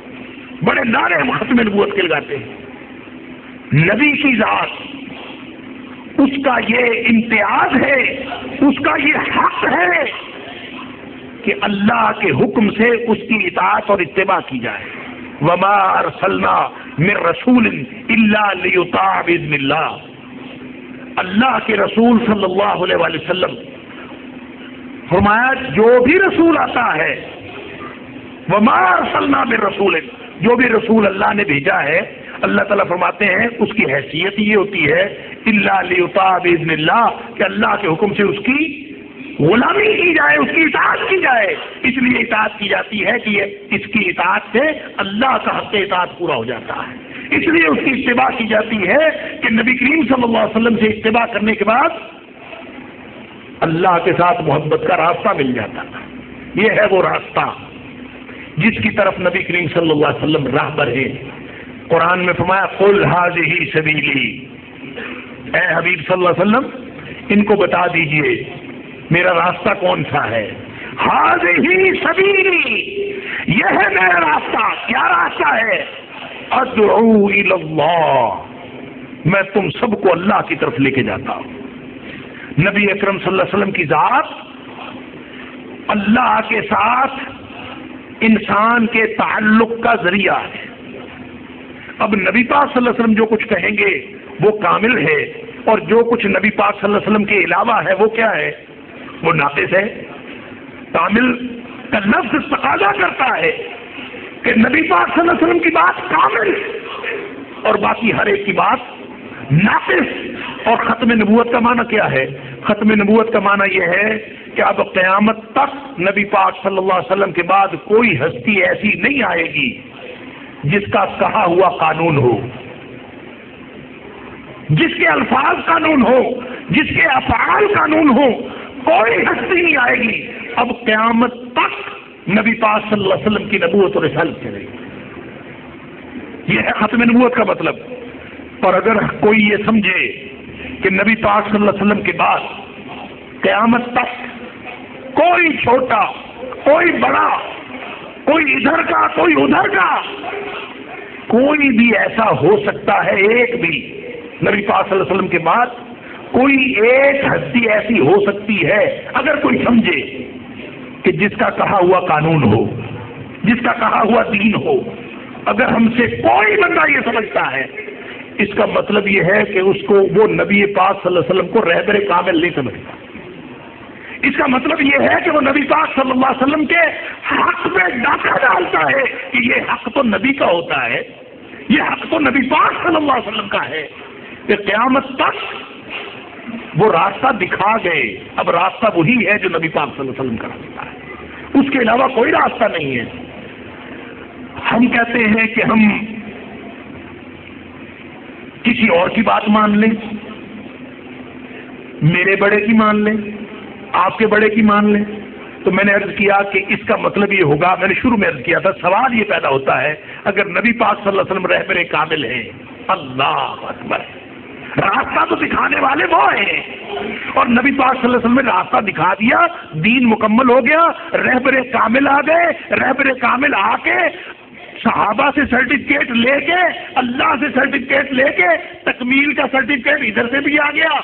بڑے نعرے ہم ختم نبوت کے لگاتے ہیں. نبی کی ذات، اس کا یہ امتیاز ہے، اس کا یہ حق ہے کہ اللہ کے حکم سے اس کی اطاعت اور اتباع کی جائے. وما ارسلنا من رسول الا لیطاع باذن اللہ. اللہ کے رسول صلی اللہ علیہ وآلہ وسلم فرمایا جو بھی رسول آتا ہے، وما ارسلنا من رسول، جو بھی رسول اللہ نے بھیجا ہے، اللہ تعالیٰ فرماتے ہیں اس کی حیثیت یہ ہوتی ہے الا لیطاع باذن اللہ، کہ اللہ کے حکم سے اس کی غلامی کی جائے، اس کی اطاعت کی جائے. اس لیے اطاعت کی جاتی ہے کہ اس کی اطاعت سے اللہ کا حق اطاعت پورا ہو جاتا ہے. اس لیے اس کی اتباع کی جاتی ہے کہ نبی کریم صلی اللہ علیہ وسلم سے اتباع کرنے کے بعد اللہ کے ساتھ محبت کا راستہ مل جاتا ہے. یہ ہے وہ راستہ جس کی طرف نبی کریم صلی اللہ علیہ وسلم راہبر ہے. قرآن میں فرمایا قل ھذہ سبیلی، اے حبیب صلی اللہ علیہ وسلم ان کو بتا دیجئے میرا راستہ کون سا ہے. ھذہ سبیلی، یہ ہے میرا راستہ. کیا راستہ ہے؟ ادعو الی اللہ، میں تم سب کو اللہ کی طرف لے کے جاتا ہوں. نبی اکرم صلی اللہ علیہ وسلم کی ذات اللہ کے ساتھ انسان کے تعلق کا ذریعہ ہے. اب نبی پاک صلی اللہ علیہ وسلم جو کچھ کہیں گے وہ کامل ہے، اور جو کچھ نبی پاک صلی اللہ علیہ وسلم کے علاوہ ہے وہ کیا ہے؟ وہ ناقص ہے. کامل کا لفظ تقاضا کرتا ہے کہ نبی پاک صلی اللہ علیہ وسلم کی بات کامل اور باقی ہر ایک کی بات ناقص. اور ختم نبوت کا معنی کیا ہے؟ ختم نبوت کا معنی یہ ہے کہ اب قیامت تک نبی پاک صلی اللہ علیہ وسلم کے بعد کوئی ہستی ایسی نہیں آئے گی جس کا کہا ہوا قانون ہو، جس کے الفاظ قانون ہو، جس کے افعال قانون ہو. کوئی ہستی نہیں آئے گی. اب قیامت تک نبی پاک صلی اللہ علیہ وسلم کی نبوت اور رسالت چلے گی. یہ ہے ختم نبوت کا مطلب. اور اگر کوئی یہ سمجھے کہ نبی پاک صلی اللہ علیہ وسلم کے بعد قیامت تک کوئی چھوٹا، کوئی بڑا، کوئی ادھر کا کوئی ادھر کا کوئی بھی ایسا ہو سکتا ہے، ایک بھی نبی پاک صلی اللہ علیہ وسلم کے بعد کوئی ایک ہستی ایسی ہو سکتی ہے، اگر کوئی سمجھے کہ جس کا کہا ہوا قانون ہو، جس کا کہا ہوا دین ہو، اگر ہم سے کوئی بندہ یہ سمجھتا ہے، اس کا مطلب یہ ہے کہ اس کو وہ نبی پاک صلی اللہ علیہ وسلم کو رہبر کامل نہیں سمجھتا۔ اس کا مطلب یہ ہے کہ وہ نبی پاک صلی اللہ علیہ وسلم کے حق میں ڈاکہ ڈالتا ہے کہ یہ حق تو نبی کا ہوتا ہے، یہ حق تو نبی پاک صلی اللہ علیہ وسلم کا ہے، کہ قیامت تک وہ راستہ دکھا گئے۔ اب راستہ وہی ہے جو نبی پاک صلی اللہ علیہ وسلم کا راستہ ہے، اس کے علاوہ کوئی راستہ نہیں ہے۔ ہم کہتے ہیں کہ ہم کسی اور کی بات مان لیں، میرے بڑے کی مان لیں، آپ کے بڑے کی مان لیں، تو میں نے عرض کیا کہ اس کا مطلب یہ ہوگا، میں نے شروع میں عرض کیا تھا، سوال یہ پیدا ہوتا ہے اگر نبی پاک صلی اللہ علیہ وسلم رہبر کامل ہیں، اللہ اکبر، راستہ تو دکھانے والے وہ ہیں، اور نبی پاک صلی اللہ علیہ وسلم نے راستہ دکھا دیا، دین مکمل ہو گیا، رہبر کامل آ گئے، رہبر کامل آ کے صحابہ سے سرٹیفکیٹ لے کے، اللہ سے سرٹیفکیٹ لے کے، تکمیل کا سرٹیفکیٹ ادھر سے بھی آ گیا،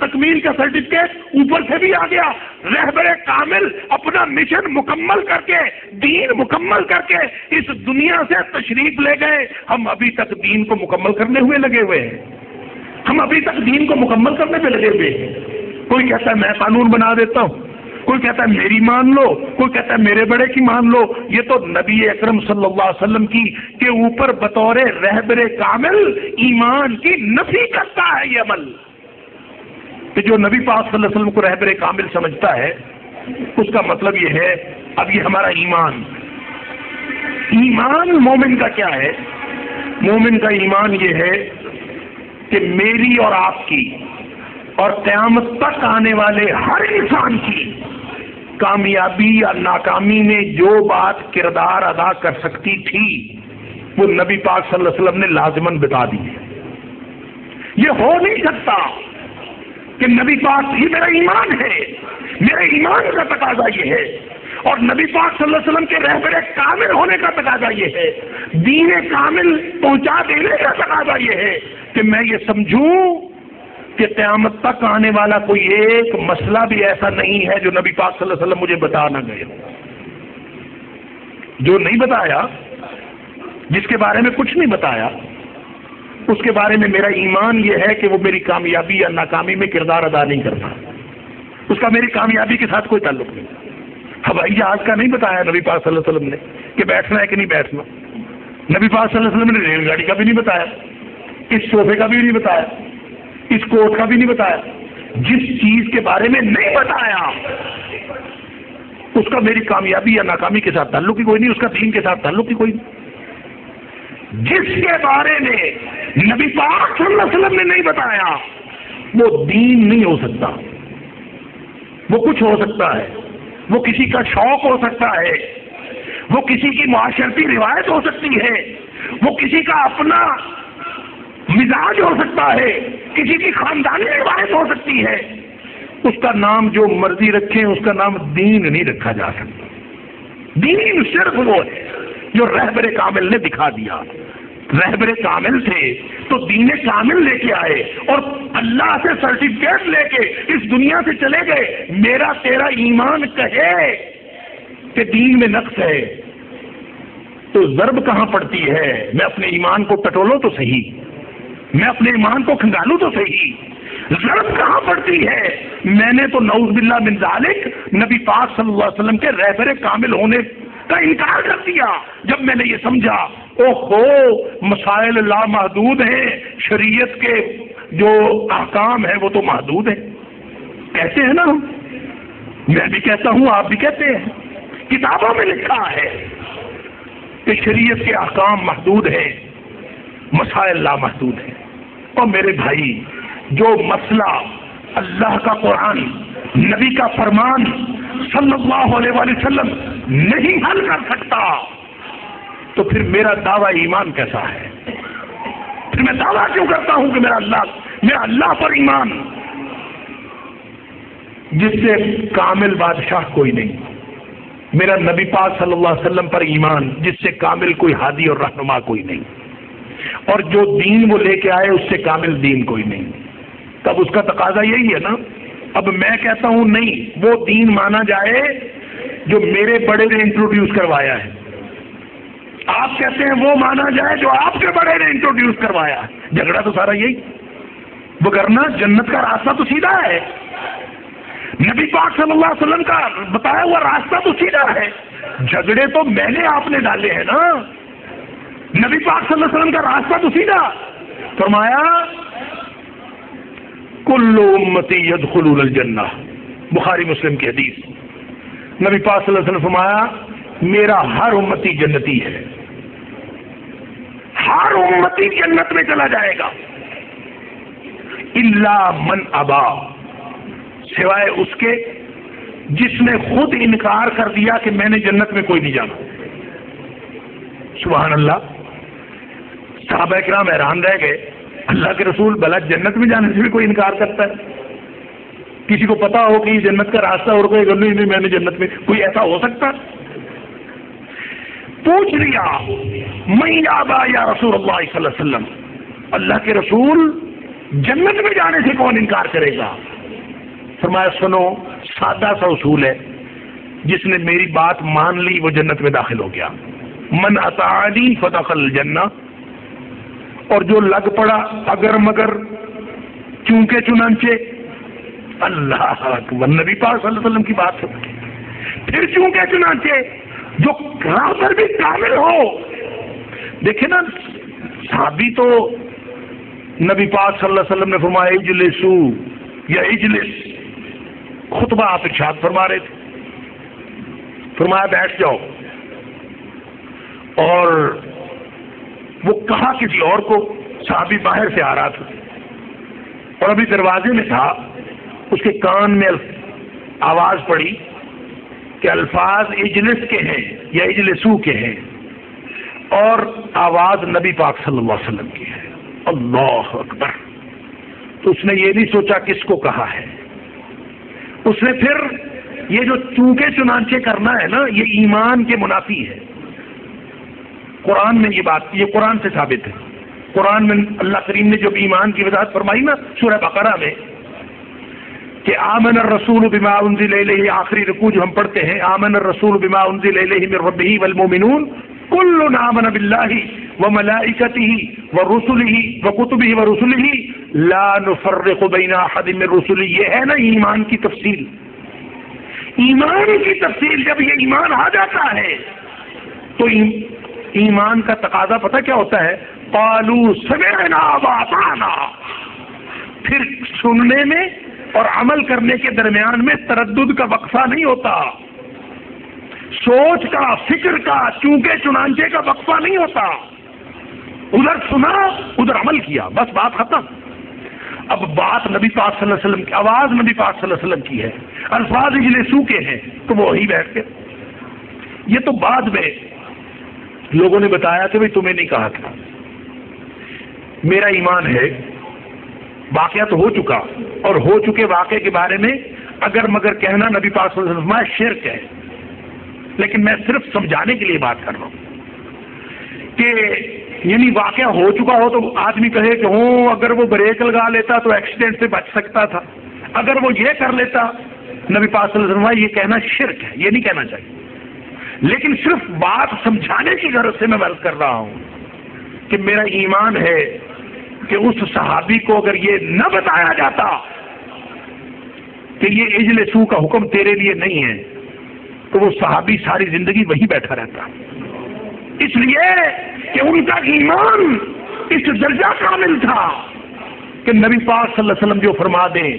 تکمیل کا سرٹیفکیٹ اوپر سے بھی آ گیا، رہبر کامل اپنا مشن مکمل کر کے، دین مکمل کر کے اس دنیا سے تشریف لے گئے۔ ہم ابھی تک دین کو مکمل کرنے ہوئے لگے ہوئے ہیں، ہم ابھی تک دین کو مکمل کرنے پہ لگے ہوئے ہیں۔ کوئی کہتا ہے میں قانون بنا دیتا ہوں، کوئی کہتا ہے میری مان لو، کوئی کہتا ہے میرے بڑے کی مان لو۔ یہ تو نبی اکرم صلی اللہ علیہ وسلم کی کے اوپر بطور رہبر کامل ایمان کی نفی کرتا ہے یہ عمل، کہ جو نبی پاک صلی اللہ علیہ وسلم کو رہبر کامل سمجھتا ہے، اس کا مطلب یہ ہے اب یہ ہمارا ایمان مومن کا کیا ہے؟ مومن کا ایمان یہ ہے کہ میری اور آپ کی اور قیامت تک آنے والے ہر انسان کی کامیابی یا ناکامی میں جو بات کردار ادا کر سکتی تھی وہ نبی پاک صلی اللہ علیہ وسلم نے لازماً بتا دی ہے۔ یہ ہو نہیں سکتا کہ نبی پاک، یہ میرا ایمان ہے، میرے ایمان کا تقاضا یہ ہے، اور نبی پاک صلی اللہ علیہ وسلم کے رہبر کامل ہونے کا تقاضا یہ ہے، دین کامل پہنچا دینے کا تقاضا یہ ہے کہ میں یہ سمجھوں کہ قیامت تک آنے والا کوئی ایک مسئلہ بھی ایسا نہیں ہے جو نبی پاک صلی اللہ علیہ وسلم مجھے بتا نہ گئے، جو نہیں بتایا، جس کے بارے میں کچھ نہیں بتایا، اس کے بارے میں میرا ایمان یہ ہے کہ وہ میری کامیابی یا ناکامی میں کردار ادا نہیں کرتا، اس کا میری کامیابی کے ساتھ کوئی تعلق نہیں۔ ہوائی جہاز کا نہیں بتایا نبی پاک صلی اللہ علیہ وسلم نے کہ بیٹھنا ہے کہ نہیں بیٹھنا، نبی پاک صلی اللہ علیہ وسلم نے ریل گاڑی کا بھی نہیں بتایا، اس صوفے کا بھی نہیں بتایا، اس کوٹ کا بھی نہیں بتایا۔ جس چیز کے بارے میں نہیں بتایا اس کا میری کامیابی یا ناکامی کے ساتھ تعلق ہی کوئی نہیں، اس کا دین کے ساتھ تعلق ہی کوئی نہیں۔ جس کے بارے میں نبی پاک صلی اللہ علیہ وسلم نے نہیں بتایا وہ دین نہیں ہو سکتا، وہ کچھ ہو سکتا ہے، وہ کسی کا شوق ہو سکتا ہے، وہ کسی کی معاشرتی روایت ہو سکتی ہے، وہ کسی کا اپنا مزاج ہو سکتا ہے، کسی کی خاندانی روایت ہو سکتی ہے، اس کا نام جو مرضی رکھیں، اس کا نام دین نہیں رکھا جا سکتا۔ دین صرف وہ ہے جو رہبر کامل نے دکھا دیا۔ رہبر کامل تھے تو دین کامل لے کے آئے اور اللہ سے سرٹیفکیٹ لے کے اس دنیا سے چلے گئے۔ میرا تیرا ایمان کہے کہ دین میں نقص ہے تو ضرب کہاں پڑتی ہے؟ میں اپنے ایمان کو ٹٹولوں تو صحیح، میں اپنے ایمان کو کھنگالوں تو صحیح، ضرب کہاں پڑتی ہے؟ میں نے تو نعوذ باللہ من ذالک نبی پاک صلی اللہ علیہ وسلم کے رہبر کامل ہونے کا انکار کر دیا جب میں نے یہ سمجھا مسائل لامحدود ہیں، شریعت کے جو احکام ہیں وہ تو محدود ہیں، کہتے ہیں نا ہم، میں بھی کہتا ہوں، آپ بھی کہتے ہیں، کتابوں میں لکھا ہے کہ شریعت کے احکام محدود ہیں، مسائل لامحدود ہیں۔ اور میرے بھائی، جو مسئلہ اللہ کا قرآن، نبی کا فرمان صلی اللہ علیہ وآلہ وسلم نہیں حل کر سکتا تو پھر میرا دعویٰ ایمان کیسا ہے؟ پھر میں دعویٰ کیوں کرتا ہوں کہ میرا اللہ پر ایمان؟ جس سے کامل بادشاہ کوئی نہیں، میرا نبی پاک صلی اللہ علیہ وسلم پر ایمان جس سے کامل کوئی ہادی اور رہنما کوئی نہیں۔ اور جو دین وہ لے کے آئے اس سے کامل دین کوئی نہیں. تب اس کا تقاضا یہی ہے نا. اب میں کہتا ہوں نہیں، وہ دین مانا جائے جو میرے بڑے نے انٹروڈیوس کروایا ہے. آپ کہتے ہیں وہ مانا جائے جو آپ کے بڑے نے انٹروڈیوس کروایا ہے. جھگڑا تو سارا یہی. وگرنہ جنت کا راستہ تو سیدھا ہے. نبی پاک صلی اللہ علیہ وسلم کا بتایا ہوا راستہ تو سیدھا ہے. جھگڑے تو میں نے آپ نے ڈالے ہیں نا. نبی پاک صلی اللہ علیہ وسلم کا راستہ تو سیدھا. فرمایا کل امتی یدخلون الجنہ، بخاری مسلم کی حدیث. نبی پاک صلی اللہ علیہ وسلم فرمایا میرا ہر امتی جنتی ہے، ہر امتی جنت میں چلا جائے گا، الا من ابا، سوائے اس کے جس نے خود انکار کر دیا کہ میں نے جنت میں کوئی نہیں جانا. سبحان اللہ. صحابہ کرام حیران رہ گئے، اللہ کے رسول بھلا جنت میں جانے سے بھی کوئی انکار کرتا ہے؟ کسی کو پتا ہو کہ یہ جنت کا راستہ اور کوئی اگر نہیں میں نے جنت میں، کوئی ایسا ہو سکتا؟ پوچھ لیا من یابا یا رسول اللہ صلی اللہ علیہ وسلم، اللہ کے رسول جنت میں جانے سے کون انکار کرے گا؟ فرمایا سنو، سادہ سا اصول ہے، جس نے میری بات مان لی وہ جنت میں داخل ہو گیا. من اطاعنی فدخل الجنہ، اور جو لگ پڑا اگر مگر چونکہ چنانچہ، اللہ اکبر، نبی پاک صلی اللہ علیہ وسلم کی بات سن کے پھر چونکہ چنانچہ جو راہ پر بھی کامل ہو. دیکھیں نا صحابی تو نبی پاک صلی اللہ علیہ وسلم نے فرمایا اجلسو یا اجلس، خطبہ آپ ارشاد فرما رہے تھے، فرمایا بیٹھ جاؤ، اور وہ کہا کسی اور کو، صحابی باہر سے آ رہا تھا اور ابھی دروازے میں تھا، اس کے کان میں آواز پڑی کہ الفاظ اجلس کے ہیں یا اجلسو کے ہیں، اور آواز نبی پاک صلی اللہ علیہ وسلم کی ہے. اللہ اکبر. تو اس نے یہ نہیں سوچا کس کو کہا ہے، اس نے پھر یہ جو چونکہ چنانچہ کرنا ہے نا، یہ ایمان کے منافی ہے. قرآن میں یہ بات، یہ قرآن سے ثابت ہے. قرآن میں اللہ کریم نے جب ایمان کی وضاحت فرمائی نا سورہ بقرہ میں کہ آمن الرسول بما انزل الیہ، آخری رکوع جو ہم پڑھتے ہیں، آمن الرسول بما انزل الیہ من ربہ والمؤمنون کل آمن باللہ وملائکتہ ورسلہ وکتبہ ورسلہ لا نفرق بین احد من رسلہ. یہ ہے نا ایمان کی تفصیل. ایمان کی تفصیل جب یہ ایمان آ جاتا ہے تو ایمان کا تقاضا پتہ کیا ہوتا ہے؟ قالوا سمعنا واطعنا. پھر سننے میں اور عمل کرنے کے درمیان میں تردد کا وقفہ نہیں ہوتا، سوچ کا، فکر کا، چونکہ چنانچہ کا وقفہ نہیں ہوتا. ادھر سنا ادھر عمل کیا، بس بات ختم. اب بات نبی پاک صلی اللہ علیہ وسلم کی، آواز نبی پاک صلی اللہ علیہ وسلم کی ہے، الفاظ اجلسو کے ہیں، تو وہی بیٹھ کے. یہ تو بعد میں لوگوں نے بتایا کہ بھئی تمہیں نہیں کہا تھا. میرا ایمان ہے واقعہ تو ہو چکا، اور ہو چکے واقعے کے بارے میں اگر مگر کہنا نبی پاک صلی اللہ علیہ وسلم شرک ہے. لیکن میں صرف سمجھانے کے لیے بات کر رہا ہوں کہ یعنی واقعہ ہو چکا ہو تو آدمی کہے کہ ہوں اگر وہ بریک لگا لیتا تو ایکسیڈنٹ سے بچ سکتا تھا، اگر وہ یہ کر لیتا. نبی پاک صلی اللہ علیہ وسلم یہ کہنا شرک ہے، یہ نہیں کہنا چاہیے. لیکن صرف بات سمجھانے کی غرض سے میں عرض کر رہا ہوں کہ میرا ایمان ہے کہ اس صحابی کو اگر یہ نہ بتایا جاتا کہ یہ اجلسو کا حکم تیرے لیے نہیں ہے تو وہ صحابی ساری زندگی وہی بیٹھا رہتا. اس لیے کہ ان کا ایمان اس درجہ کامل تھا کہ نبی پاک صلی اللہ علیہ وسلم جو فرما دیں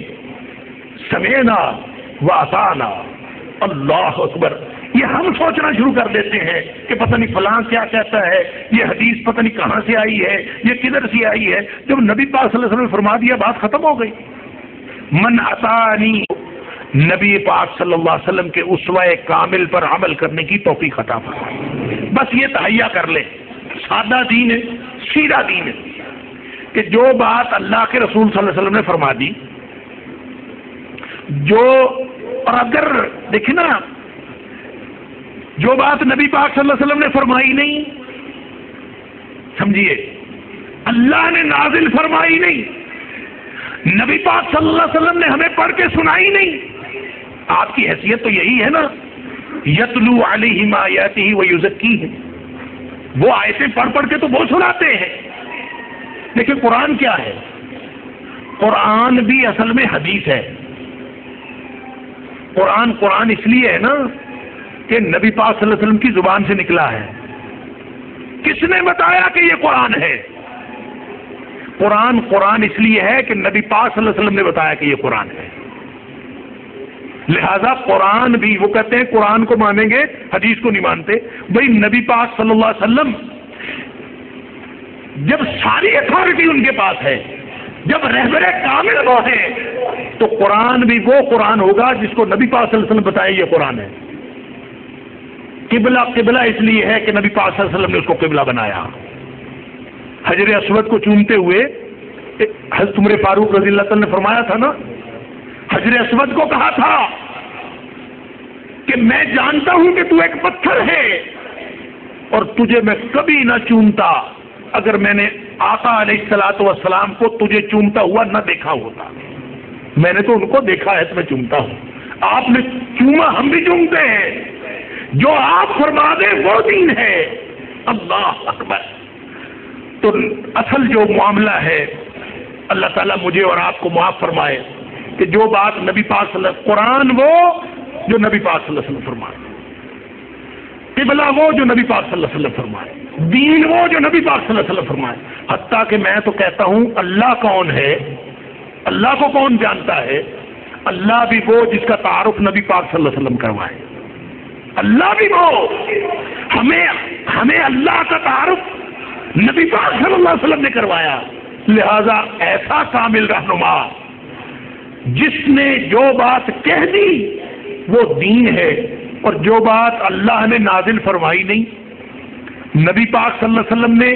سمعنا واطعنا. اللہ اکبر. یہ ہم سوچنا شروع کر دیتے ہیں کہ پتہ نہیں فلاں کیا کہتا ہے، یہ حدیث پتہ نہیں کہاں سے آئی ہے، یہ کدھر سے آئی ہے. جب نبی پاک صلی اللہ علیہ وسلم نے فرما دیا بات ختم ہو گئی. من اطاعنی، نبی پاک صلی اللہ علیہ وسلم کے اسوہ کامل پر عمل کرنے کی توفیق عطا فرمائے. بس یہ تہیا کر لے، سادہ دین ہے، سیدھا دین ہے کہ جو بات اللہ کے رسول صلی اللہ علیہ وسلم نے فرما دی، جو اور اگر دیکھیں نا جو بات نبی پاک صلی اللہ علیہ وسلم نے فرمائی نہیں، سمجھیے اللہ نے نازل فرمائی نہیں، نبی پاک صلی اللہ علیہ وسلم نے ہمیں پڑھ کے سنائی نہیں. آپ کی حیثیت تو یہی ہے نا، یتلو علیہم آیاتہ ویزکیہم، وہ آیتیں پڑھ پڑھ کے تو وہ سناتے ہیں. لیکن قرآن کیا ہے؟ قرآن بھی اصل میں حدیث ہے. قرآن اس لیے ہے نا کہ نبی پاک صلی اللہ علیہ وسلم کی زبان سے نکلا ہے. کس نے بتایا کہ یہ قرآن ہے؟ قرآن اس لیے ہے کہ نبی پاک صلی اللہ علیہ وسلم نے بتایا کہ یہ قرآن ہے. لہذا قرآن بھی، وہ کہتے ہیں قرآن کو مانیں گے حدیث کو نہیں مانتے. بھائی نبی پاک صلی اللہ علیہ وسلم جب ساری اتھارٹی ان کے پاس ہے، جب رہبر کامل وہ ہے، تو قرآن بھی وہ قرآن ہوگا جس کو نبی پاک صلی اللہ علیہ وسلم بتایا یہ قرآن ہے. قبلہ اس لیے ہے کہ نبی پاک صلی اللہ علیہ وسلم نے اس کو قبلہ بنایا. حجر اسود کو چومتے ہوئے حضرت عمر فاروق رضی اللہ تعالیٰ نے فرمایا تھا نا، حجر اسود کو کہا تھا کہ میں جانتا ہوں کہ تو ایک پتھر ہے اور تجھے میں کبھی نہ چومتا اگر میں نے آقا علیہ الصلوۃ والسلام کو تجھے چومتا ہوا نہ دیکھا ہوتا. میں نے تو ان کو دیکھا ہے تو میں چومتا ہوں. آپ نے چوما، ہم بھی چومتے ہیں. جو آپ فرما دیں وہ دین ہے. اللہ اکبر. تو اصل جو معاملہ ہے، اللہ تعالیٰ مجھے اور آپ کو معاف فرمائے کہ جو بات نبی پاک صلی اللہ علیہ وسلم، قرآن وہ جو نبی پاک صلی اللہ علیہ وسلم فرمائے، قبلہ وہ جو نبی پاک صلی اللہ علیہ وسلم فرمائے، دین وہ جو نبی پاک صلی اللہ علیہ وسلم فرمائے. حتیٰ کہ میں تو کہتا ہوں اللہ کون ہے، اللہ کو کون جانتا ہے؟ اللہ بھی وہ جس کا تعارف نبی پاک صلی اللہ علیہ وسلم کروائے. اللہ بھی وہ، ہمیں اللہ کا تعارف نبی پاک صلی اللہ علیہ وسلم نے کروایا. لہذا ایسا کامل رہنما جس نے جو بات کہہ دی وہ دین ہے، اور جو بات اللہ نے نازل فرمائی نہیں، نبی پاک صلی اللہ علیہ وسلم نے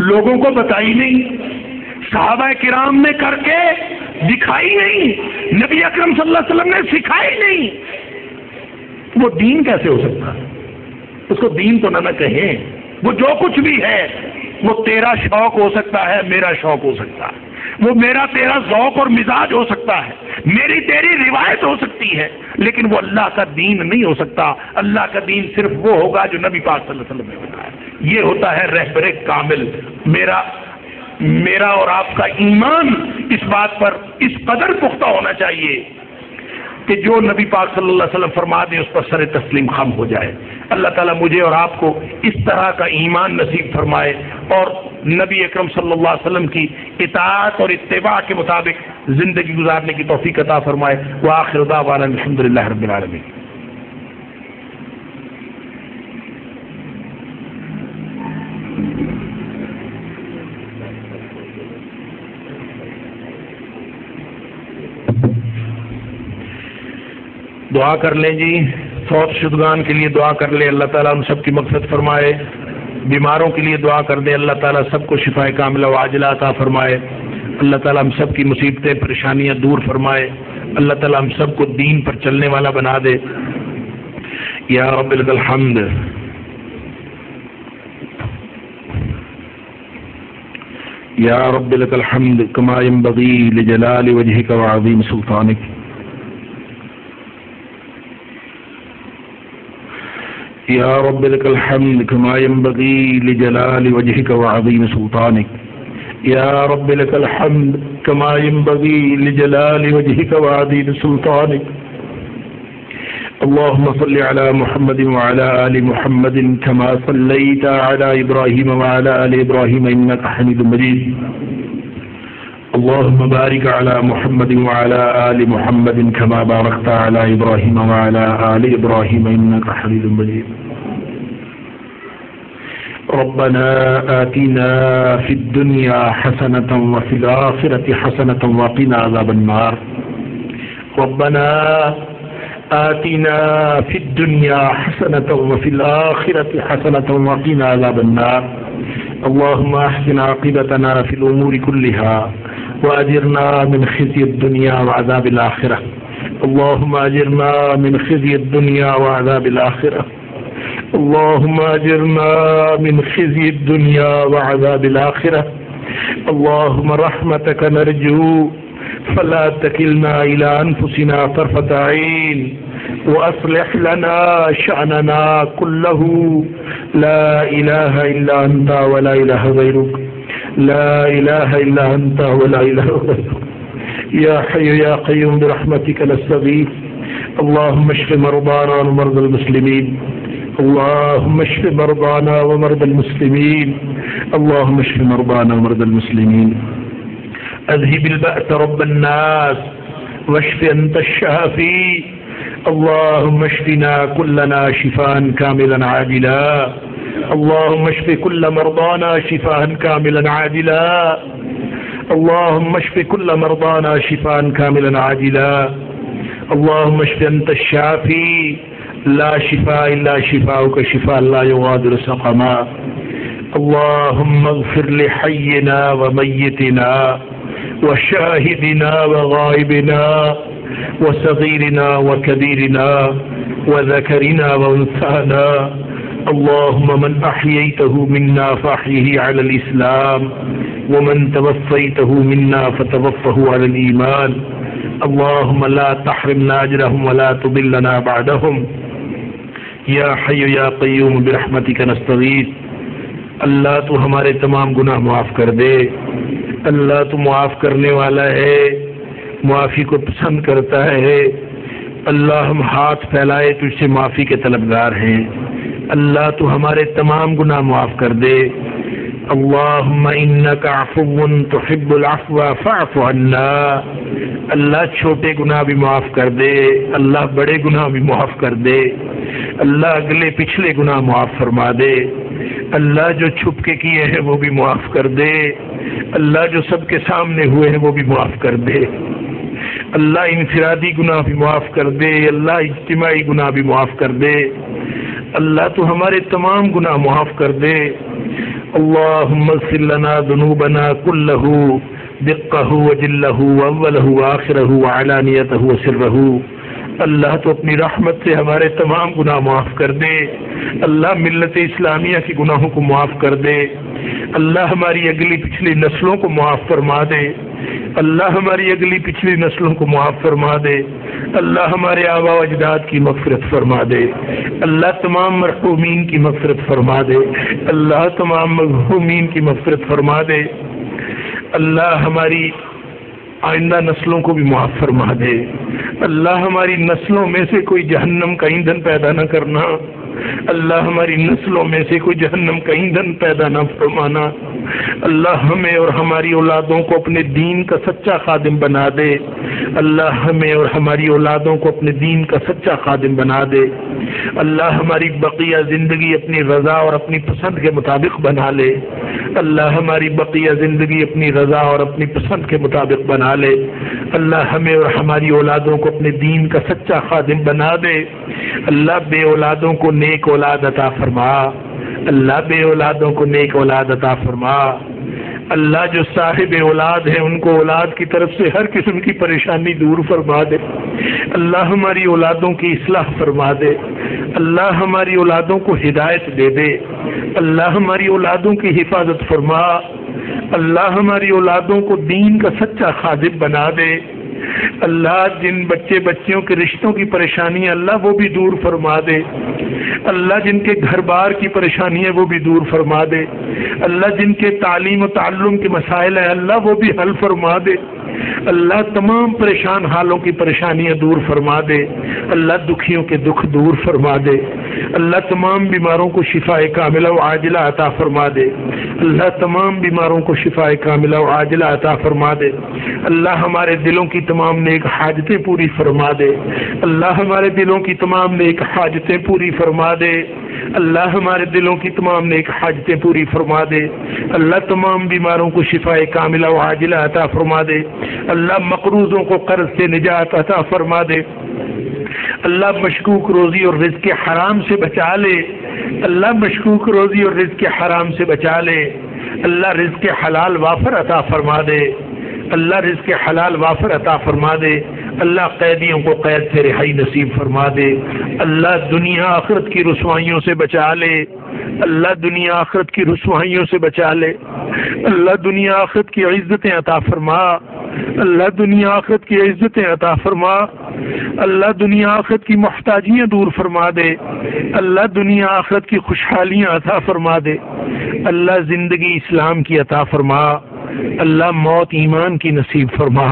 لوگوں کو بتائی نہیں، صحابہ کرام نے کر کے دکھائی نہیں، نبی اکرم صلی اللہ علیہ وسلم نے سکھائی نہیں، وہ دین کیسے ہو سکتا؟ اس کو دین تو نہ کہیں. وہ جو کچھ بھی ہے وہ تیرا شوق ہو سکتا ہے، میرا شوق ہو سکتا ہے، وہ میرا تیرا ذوق اور مزاج ہو سکتا ہے، میری تیری روایت ہو سکتی ہے، لیکن وہ اللہ کا دین نہیں ہو سکتا. اللہ کا دین صرف وہ ہوگا جو نبی پاک صلی اللہ علیہ وسلم نے بتایا. یہ ہوتا ہے رہبر کامل. میرا اور آپ کا ایمان اس بات پر اس قدر پختہ ہونا چاہیے کہ جو نبی پاک صلی اللہ علیہ وسلم فرما دیں اس پر سر تسلیم خم ہو جائے. اللہ تعالیٰ مجھے اور آپ کو اس طرح کا ایمان نصیب فرمائے اور نبی اکرم صلی اللہ علیہ وسلم کی اطاعت اور اتباع کے مطابق زندگی گزارنے کی توفیق عطا فرمائے. وآخر دعوانا الحمدللہ رب العالمین. دعا کر لیں جی. فوت شدگان کے لیے دعا کر لیں، اللہ تعالیٰ ان سب کی مغفرت فرمائے. بیماروں کے لیے دعا کر دیں، اللہ تعالیٰ سب کو شفائے کاملہ و عاجلہ عطا فرمائے. اللہ تعالیٰ ہم سب کی مصیبتیں پریشانیاں دور فرمائے. اللہ تعالیٰ ہم سب کو دین پر چلنے والا بنا دے. یا رب لک الحمد. یا رب لک الحمد کما ينبغي لجلال وجهك وعظیم سلطانك. یا رب لک الحمد کما ينبغي لجلال وجهك وعظیم سلطانك. یا رب لک الحمد کما ينبغي لجلال وجهك وعظیم سلطانك. اللهم صل على محمد وعلى آل محمد كما صليت على إبراهيم وعلى آل إبراهيم إنك حميد مجيد. اللهم بارك على محمد وعلى آل محمد كما باركت على إبراهيم وعلى آل إبراهيم إنك حميد مجيد. ربنا آتنا في الدنيا حسنة وفي الآخرة حسنة وقنا عذاب النار. ربنا آتنا في الدنيا حسنة وفي الآخرة حسنة وقنا عذاب النار. اللهم أحسن عاقبتنا في الأمور كلها وأجرنا من خزي الدنيا وعذاب الآخرة. اللهم أجرنا من خزي الدنيا وعذاب الآخرة. اللهم أجرنا من خزي الدنيا وعذاب الآخرة. اللهم رحمتك نرجو فلا تكلنا إلى أنفسنا طرفة عين وأصلح لنا شأننا كله لا إله إلا أنت ولا إله غيرك لا إله إلا أنت ولا إله غيرك يا حي يا قيوم برحمتك نستغيث اللهم اشف مرضانا ومرضى المسلمين اللهم اشف مرضانا ومرضى المسلمين اللهم اشف مرضانا ومرضى المسلمين اذهب البأس رب الناس واشف أنت الشافي اللهم اشفنا كلنا شفاء كاملا عاجلا اللهم اشف كل مرضانا شفاء كاملا عاجلا اللهم اشف كل مرضانا شفاء كاملا عاجلا اللهم اشف أنت الشافي لا شفاء إلا شفاؤك شفاء لا يغادر سقما اللهم اغفر لحينا وميتنا وشاهدنا وغائبنا وصغيرنا وكبيرنا وذكرنا وانثانا اللهم من أحييته منا فأحيه على الإسلام ومن توفيته منا فتوفه على الإيمان اللهم لا تحرمنا أجرهم ولا تضلنا بعدهم یا حی یا قیوم برحمتک نستغیث اللہ تو ہمارے تمام گناہ معاف کر دے اللہ تو معاف کرنے والا ہے معافی کو پسند کرتا ہے اللہ ہم ہاتھ پھیلائے تجھ سے معافی کے طلبگار ہیں اللہ تو ہمارے تمام گناہ معاف کر دے اللہم انک عفو تحب العفو فاعف عنا اللہ چھوٹے گناہ بھی معاف کر دے اللہ بڑے گناہ بھی معاف کر دے اللہ اگلے پچھلے گناہ معاف فرما دے اللہ جو چھپ کے کیے ہیں وہ بھی معاف کر دے اللہ جو سب کے سامنے ہوئے ہیں وہ بھی معاف کر دے اللہ انفرادی گناہ بھی معاف کر دے اللہ اجتماعی گناہ بھی معاف کر دے اللہ تو ہمارے تمام گناہ معاف کر دے اللہم اغفر لنا ذنوبنا کلہ دقہ وجلہ واولہ وآخرہ وعلانیتہ وسرہ اللہ تو اپنی رحمت سے ہمارے تمام گناہ معاف کر دے اللہ ملت اسلامیہ کی گناہوں کو معاف کر دے اللہ ہماری اگلی پچھلی نسلوں کو معاف فرما دے اللہ ہماری اگلی پچھلی نسلوں کو معاف فرما دے اللہ ہمارے آبا و اجداد کی مغفرت فرما دے اللہ تمام مرحومین کی مغفرت فرما دے اللہ تمام مرحومین کی مغفرت فرما دے اللہ ہماری آئندہ نسلوں کو بھی معاف فرما دے اللہ ہماری نسلوں میں سے کوئی جہنم کا ایندھن پیدا نہ کرنا اللہ ہماری نسلوں میں سے کوئی جہنم کا ایندھن پیدا نہ فرمانا اللہ ہمیں اور ہماری اولادوں کو اپنے دین کا سچا خادم بنا دے اللہ ہمیں اور ہماری اولادوں کو اپنے دین کا سچا خادم بنا دے اللہ ہماری بقیہ زندگی اپنی رضا اور اپنی پسند کے مطابق بنا لے اللہ ہماری بقیہ زندگی اپنی رضا اور اپنی پسند کے مطابق بنا لے اللہ ہمیں اور ہماری اولادوں کو اپنے دین کا سچا خادم بنا دے اللہ بے اولادوں کو نیک اولاد عطا فرما اللہ بے اولادوں کو نیک اولاد عطا فرما اللہ جو صاحب اولاد ہیں ان کو اولاد کی طرف سے ہر قسم کی پریشانی دور فرما دے اللہ ہماری اولادوں کی اصلاح فرما دے اللہ ہماری اولادوں کو ہدایت دے دے اللہ ہماری اولادوں کی حفاظت فرما اللہ ہماری اولادوں کو دین کا سچا خادم بنا دے اللہ جن بچے بچیوں کے رشتوں کی پریشانی ہے اللہ وہ بھی دور فرما دے اللہ جن کے گھر بار کی پریشانی ہے وہ بھی دور فرما دے اللہ جن کے تعلیم و تعلم کے مسائل ہیں اللہ وہ بھی حل فرما دے اللہ تمام پریشان حالوں کی پریشانیاں دور فرما دے اللہ دکھیوں کے دکھ دور فرما دے اللہ تمام بیماروں کو شفاء کاملہ و عاجلہ عطا فرما دے اللہ تمام بیماروں کو شفاء کاملہ و عاجلہ عطا فرما دے اللہ ہمارے دلوں کی تمام نیک حاجتیں پوری فرما دے اللہ ہمارے دلوں کی تمام نیک حاجتیں پوری فرما دے اللہ ہمارے دلوں کی تمام نیک حاجتیں پوری فرما دے اللہ تمام بیماروں کو شفاء کاملہ و عاجلہ عطا فرما دے اللہ مقروضوں کو قرض سے نجات عطا فرما دے اللہ مشکوک روزی اور رزق حرام سے بچا لے اللہ مشکوک روزی اور رزق حرام سے بچا لے اللہ رزق حلال وافر عطا فرما دے اللہ رزق حلال وافر عطا فرما دے اللہ قیدیوں کو قید سے رہائی نصیب فرما دے اللہ دنیا آخرت کی رسوائیوں سے بچا لے اللہ دنیا آخرت کی رسوائیوں سے بچا لے اللہ دنیا آخرت کی عزتیں عطا فرما، اللہ دنیا آخرت کی عزتیں عطا فرما، اللہ دنیا آخرت کی محتاجیاں دور فرما دے، اللہ دنیا آخرت کی خوشحالیاں عطا فرما دے، اللہ زندگی اسلام کی عطا فرما، اللہ موت ایمان کی نصیب فرما،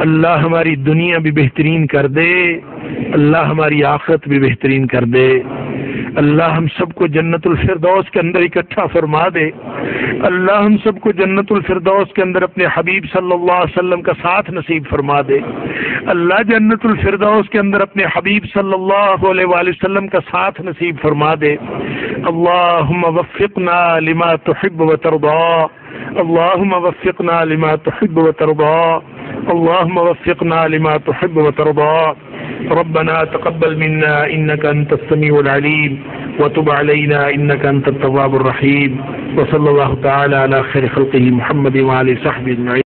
اللہ ہماری دنیا بھی بہترین کر دے، اللہ ہماری آخرت بھی بہترین کر دے، اللہ ہم سب کو جنت الفردوس کے اندر اکٹھا فرما دے، اللہ ہم سب کو جنت الفردوس کے اندر اپنے حبیب صلی اللہ علیہ وسلم کا ساتھ نصیب فرما دے، اللہ جنت الفردوس کے اندر اپنے حبیب صلی اللہ علیہ وآلہ وسلم کا ساتھ نصیب فرما دے۔ اللہم وفقنا لما تحب وترضى، اللہم وفقنا لما تحب وترضى، اللہم وفقنا لما تحب وترضى۔ ربنا تقبل منا إنك أنت السميع العليم وتب علينا إنك أنت التواب الرحيم، وصلى الله تعالى على خير خلقه محمد وعلى صحبه أجمعين۔